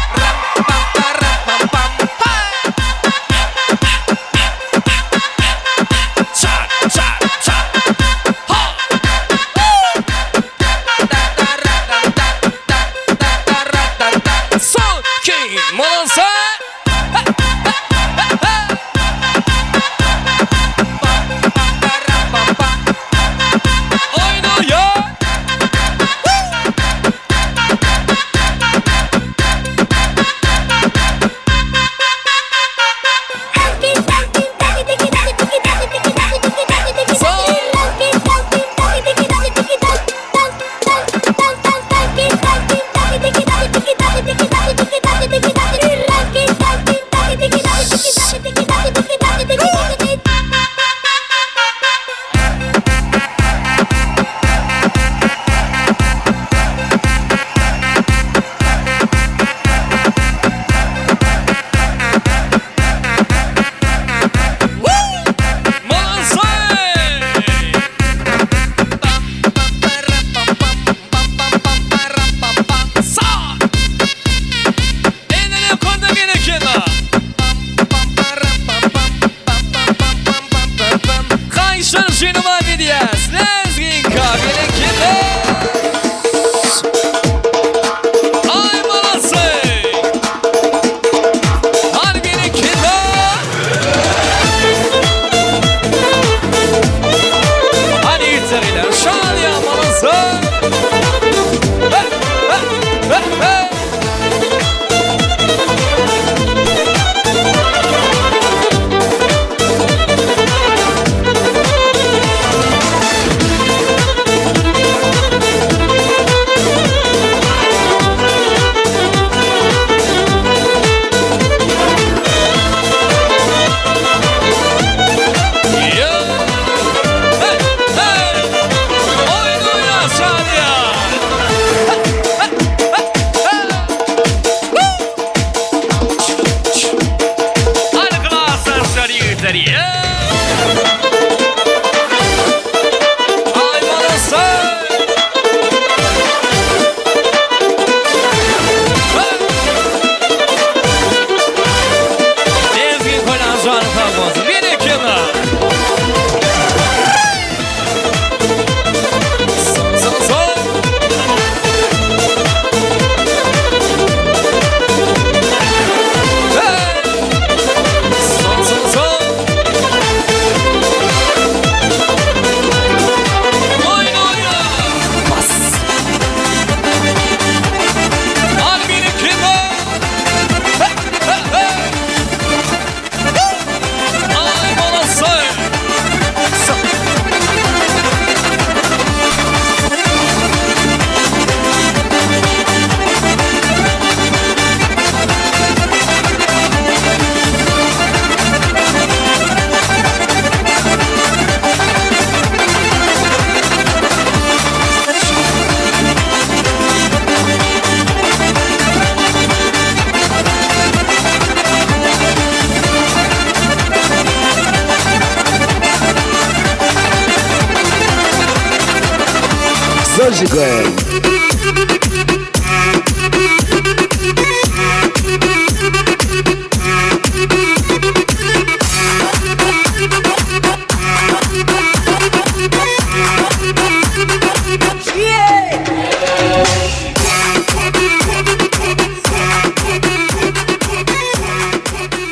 Zajigem.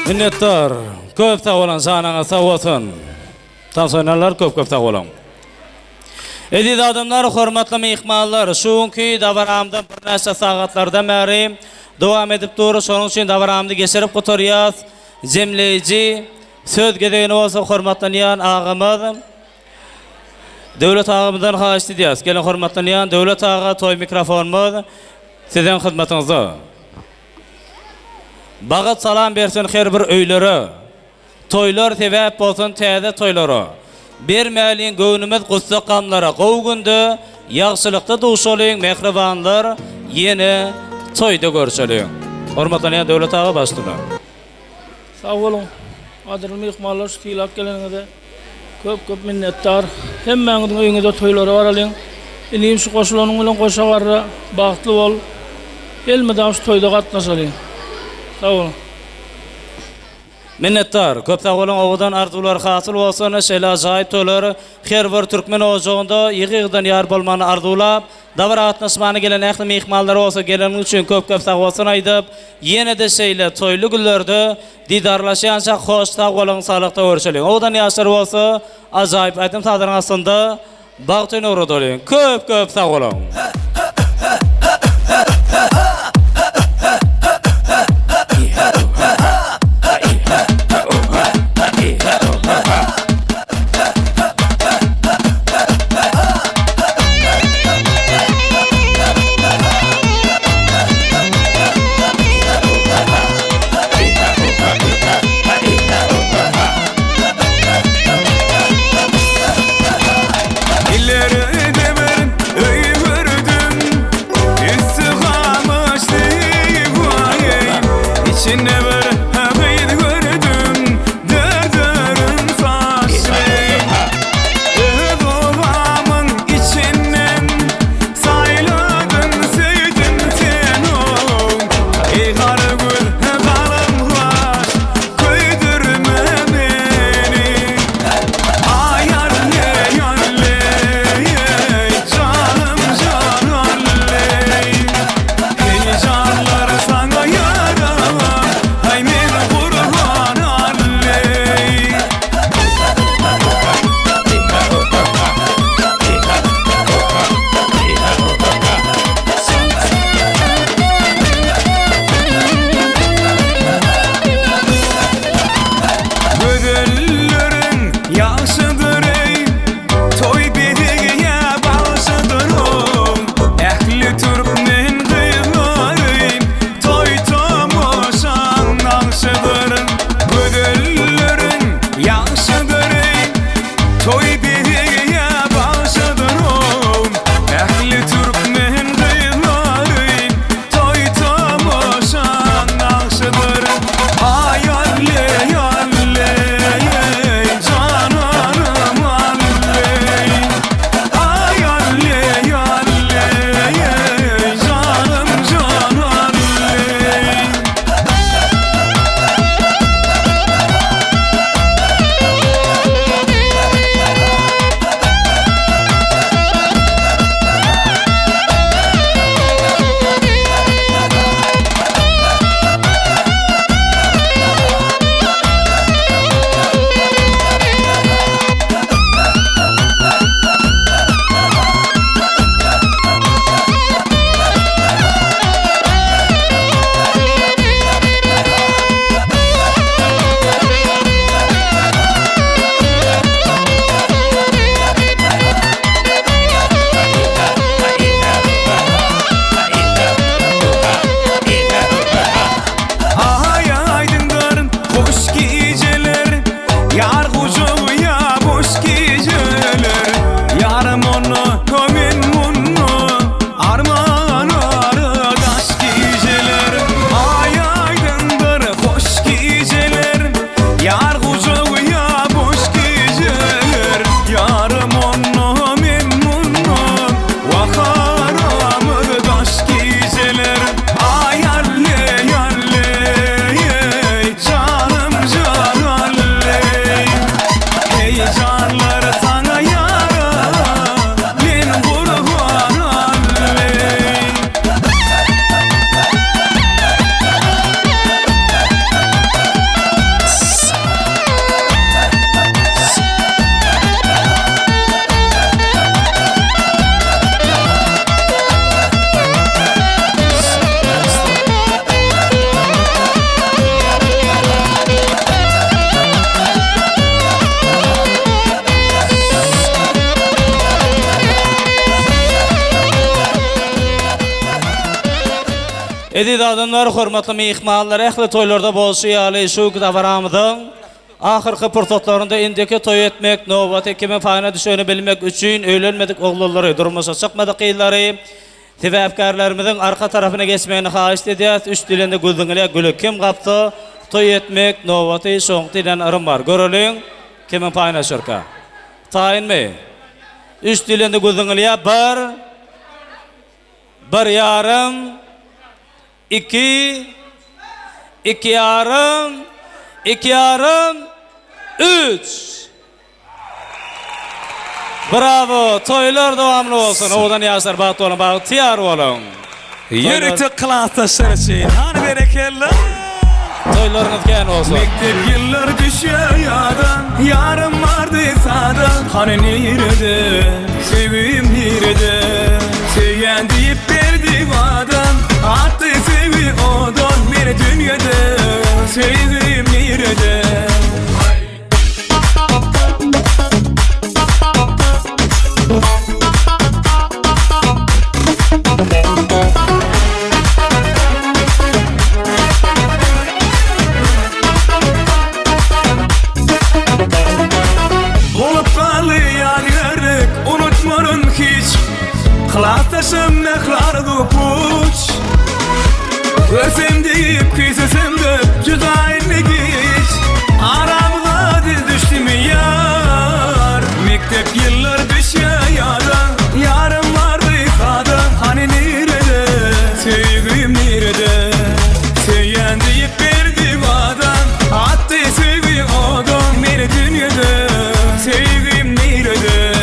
Minnettar. Köp sağ olun, sanağa sağ olsun. Tansoylarlar köp sağ olun. Ediz adamlar, hormatly mehmanlar, şuňky davaramda bir näçe sagatlarda märi dowam edip durýar. Şonuň üçin davaramdy geçirip gotarýas. Jemleýiji söz gedegini bolsa hormatlanýan agamy Döwlet agymyzdan haýyş edýäs. Gelin hormatlanýan Döwlet aga toy mikrofonumuz sizin hyzmatyňyzda. Bagat salam bersin her bir öýlere. Toylar sebäp bolsun täze toylara. Bermäliň göwnümiz gussa gamlara. Gowgunda ýagşylykda duşalyň mehribanlar ýene toyda görşeliň. Hormatlanýan Döwlet aga başlylar. Sağ olun. Adil mehmanlar şu tilap geleniňizde köp minnettar. Hemmeňiziň öýüňizde toýlary baralyň. Inim şu goşulanyň bilen goşa barra bagtly bol. Elmedam şu toýda gatnaşalyň. Sağ olun. Minnettar. Köp sağ olun. Owadan arzular hasyl bolsun. Şeýle ajaýyp toylar her bir türkmen ojagynda ýygydan ýar bolmany arzulap, dabar atnaşmany gelen ähli mehmanlar bolsa gelenin üçin köp sağ bolsun aýdyp, ýene de şeýle toýly günlerde didarlaşýança hoş sağ olun, salykda görüşelim. Owadan ýaşar bolsa ajaýyp aýdym tadyryň aslında bagtyny uradalyn. Köp sağ olun. İlleri demerim, öy gördüm. Edid adamlar, hormatly mehmanlar, ähli toylarda bolsa ýaly şu gıdabaramydyň ahyrky purtatlarynda indiki toy etmek, nowbat kime faýna düşeni bilmek üçin öýlenmedik oglulary, durmasa çykmadyk ýyllary, sebäpkarlarymyzyň arka tarapyna geçmegini haýyş edýät. Üç dilinde güldüňle gülü kim gapdy? Toy etmek, nowbaty soňky dilen arym bar. Göreliň, kime faýna şirka. Taýynmy? Üç dilinde güldüňle bir yarım, iki yarım, üç. Bravo, toylar dowamly bolsun. Odan ýaşar bagty bolan bagty ýar bolun. Yürütü klasta için. Hani berekella. Toylaryňyz kän bolsun. Mektep yıllar düşüyor yadan, yarım vardı sağdan. Hani nerede, sevim nerede? Sevyen deyip verdi vadan, attı sevi odan. Beni dünyada, sevim nerede? Kılatasım mehlardı puç Görsem deyip küsesem de cüzayirli geç Aramıza diz düştü mü yar Mektep yıllar düşüyor yadan Yarım vardı sağdan Hani nerede sevgim nerede Sevyen deyip verdi vadan Attı sevgi odan Beni dünyada sevgim nerede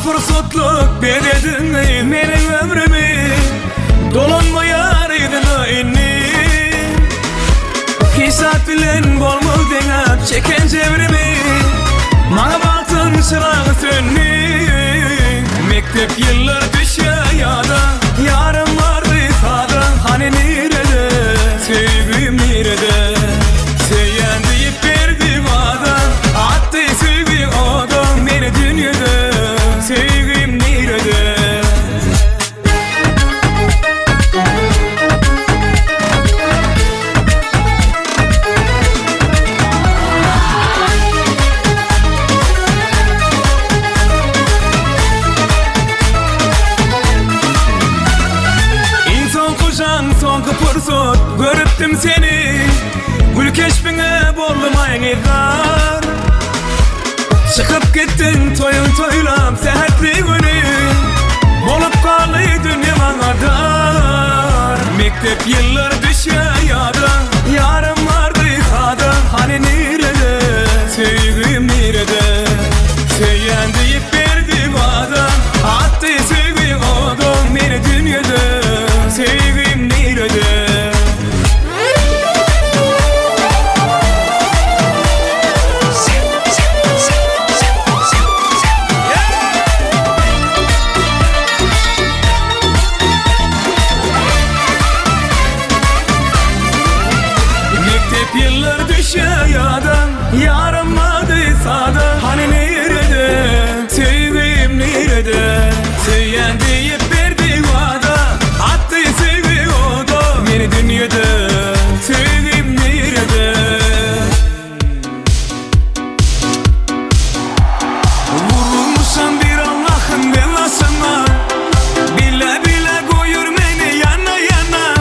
Fırsatlıq bededin menin ömrümü Dolanmayar idin inni Hisat bilen bolmul denap çeken çevrimi Mana baktın çırağı sönni Mektep yıllar düşüyor yadan Yarım vardı sağdan Hani nerede sevgim nerede Sevyen deyip verdi vadan Attı sevgi odan Beni dünyada sevgim nerede? İnsan kuşan son kıpırsot görüptüm seni Gül keşfine bollumay gidar Çıkıp gittin toyun toylam sehertli günü Bolup kalı dünya bana dar Mektep yıllar düşüyor yadan Yarım vardı sağdan Hani nerede sevgim nerede Sevyen deyip verdi vadan Attı sevgi odan Beni dünyada sevgim nerede Yıllar düşüyor yadan Yarım vardı sağdan Hani nerede sevgim nerede Sevyen deyip verdi vadan Attı sevgi odan Beni dünyada sevgim nerede Vurulmuşum bir Allah'ın belasına Bile bile koyur beni yana yana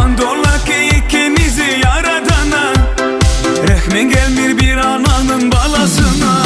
Andola ki ikimizi yaradana Rehmin gelmir bir ananın balasına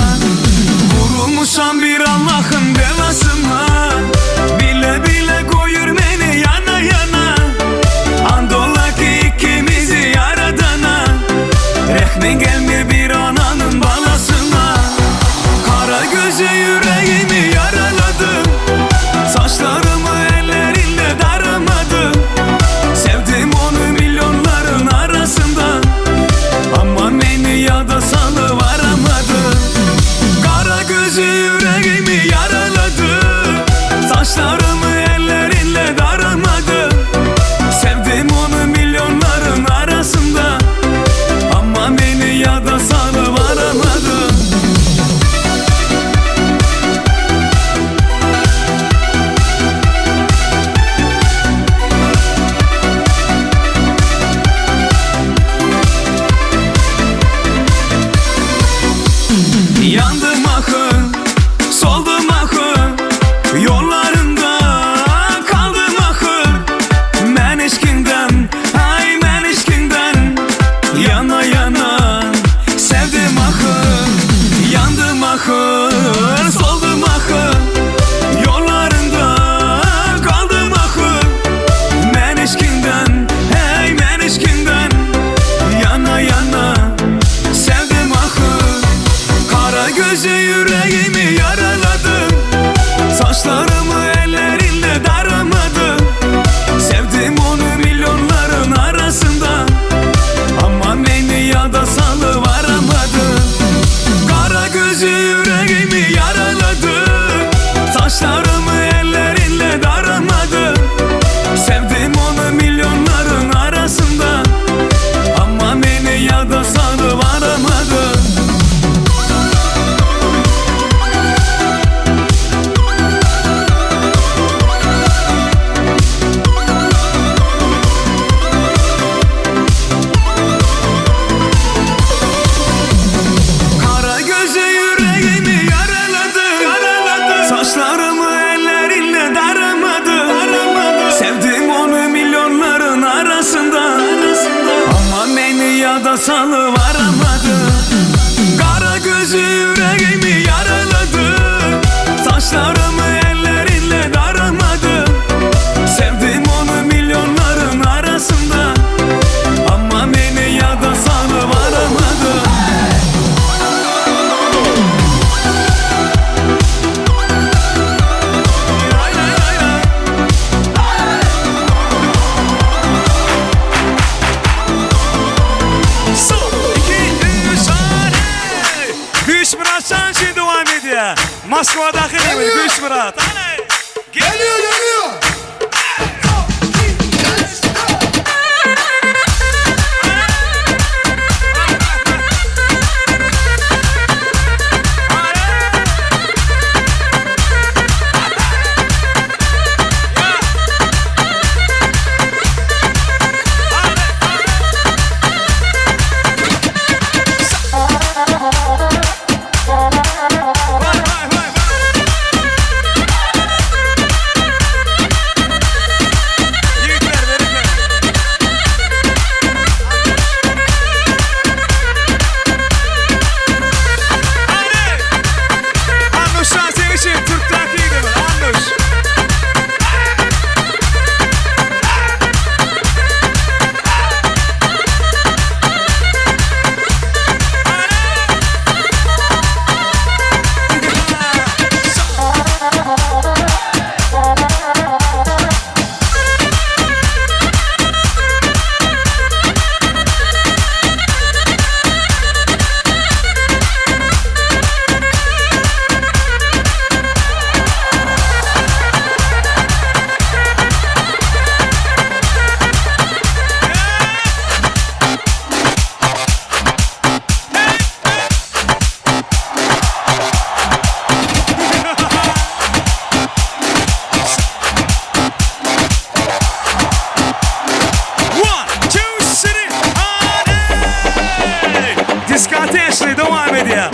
yada salı varamadı. Kara gözü yüreğimi yaraladı. Saçlarımı ellerinle daramadı. Sevdim onu milyonların arasında, ama beni yada salı varamadı. Şansı devam ediyor. Moskva'daki gibi Gülş Murat. Geliyor geliyor. Diskatesli devam ediyor.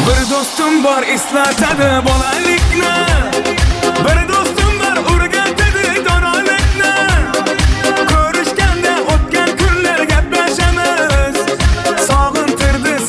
Bir dostum var islatadı bolalikna. Bir dostum var urgatadı donalikna. Ko'rishganda o'tgan kunlar gaplashamiz. Sog'intirdi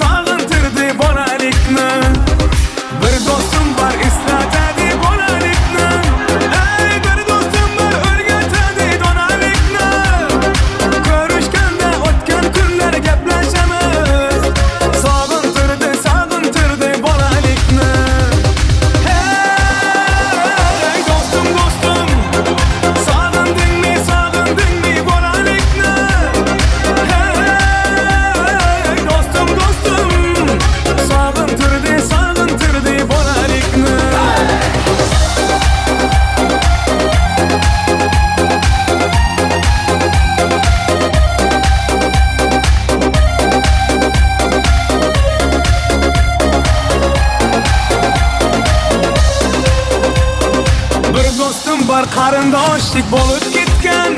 qarindoshlik bo'lib ketgan.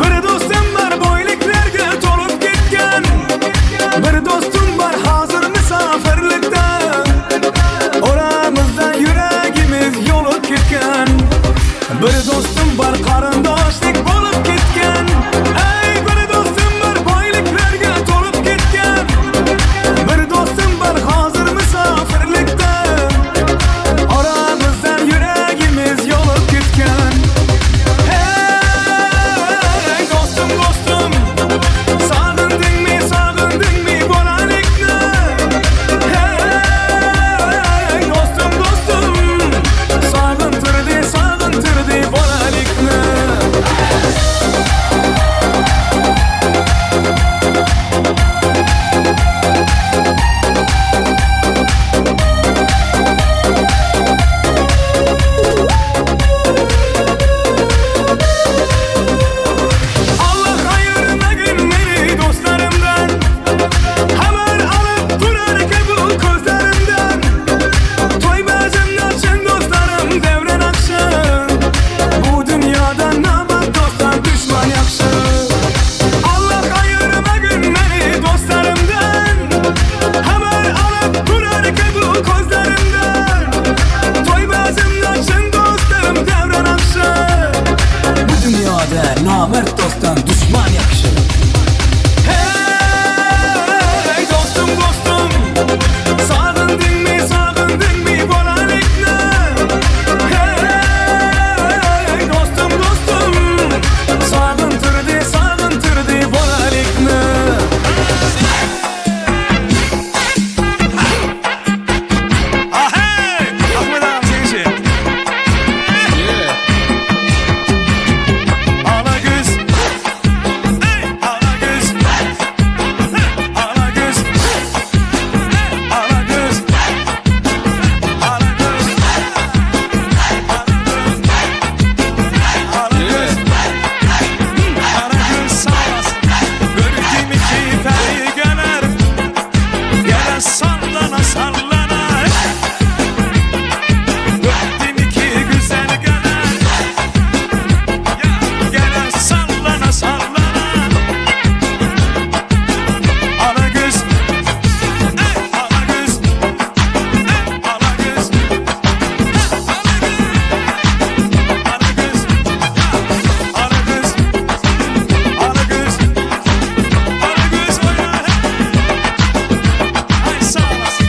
Bir do'stim bor boyliklarga to'lib ketgan. Bir do'stim bor hozir musofirlikda. Oramizdan yuragimiz yo'lib ketgan. Bir do'stim bor qarindoshlik bo'lib ketgan. Ey bir do'stim bor boyliklarga to'lib ketgan. Bir do'stim bor hozir musofirlikda. Oramizdan yuragimiz yo'lib ketgan. Hey do'stim do'stim, sog'indingmi bolalikni? Hey do'stim do'stim, sog'intirdi bolalikni. Allah ayırmagin meni dostlarımdan. Haber alıp durar kabul gözlerimden. Toy bazımdan sen dostlarım devren akşam. Bu dünyada namat dostlar düşman yakşı. Allah ayırmagin meni dostlarımdan. Haber alıp durar kabul gözlerimden. Toy bazımdan sen dostlarım devren akşam. Bu dünyada namert dosttan düşman yakışır. Hey dostum dostum, sog'indingmi bolalikni? Hey dostum dostum, sog'intirdi bolalikni. Ahey! Ahmet ağam seni. Ala göz. Ey ala göz. Ala göz. Ala göz. Ala göz. Ala göz. Ala göz sağ olasın. Gördüm iki peri gelir. Gele sallana sallana. Gördüm iki güzel gelir. Gele sallana sallana. Ala göz. Ey ala göz. Ey ala göz. Ala göz. Ala göz. Ala göz. Ala göz oynar. Ay sağ olasın.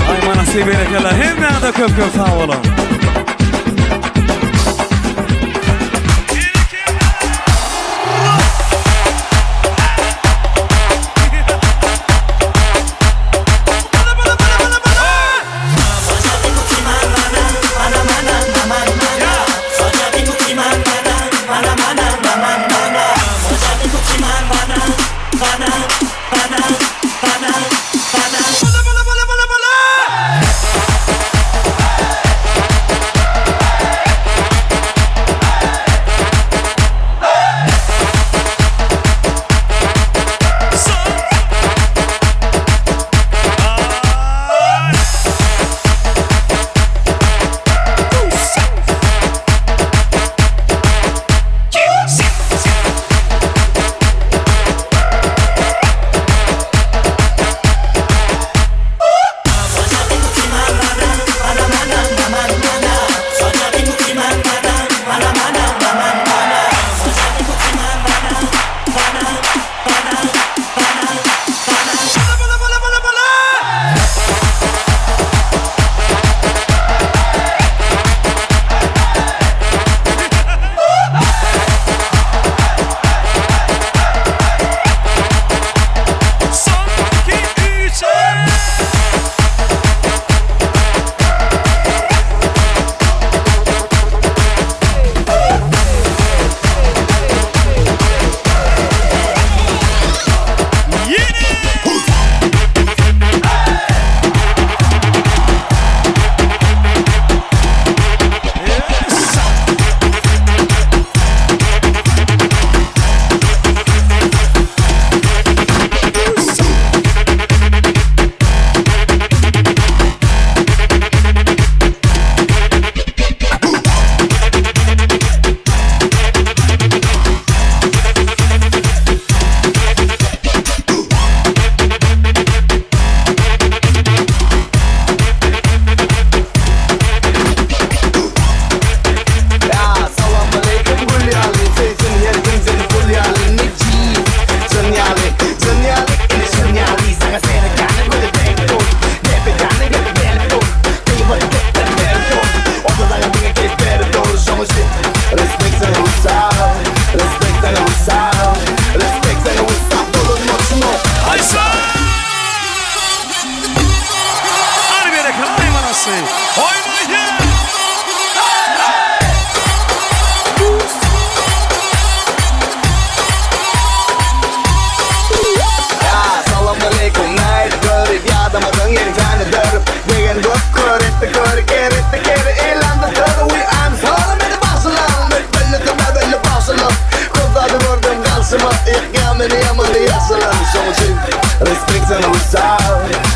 Ay manası berekeler. Hemen de köp sağ olun.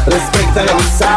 Respecta la pizza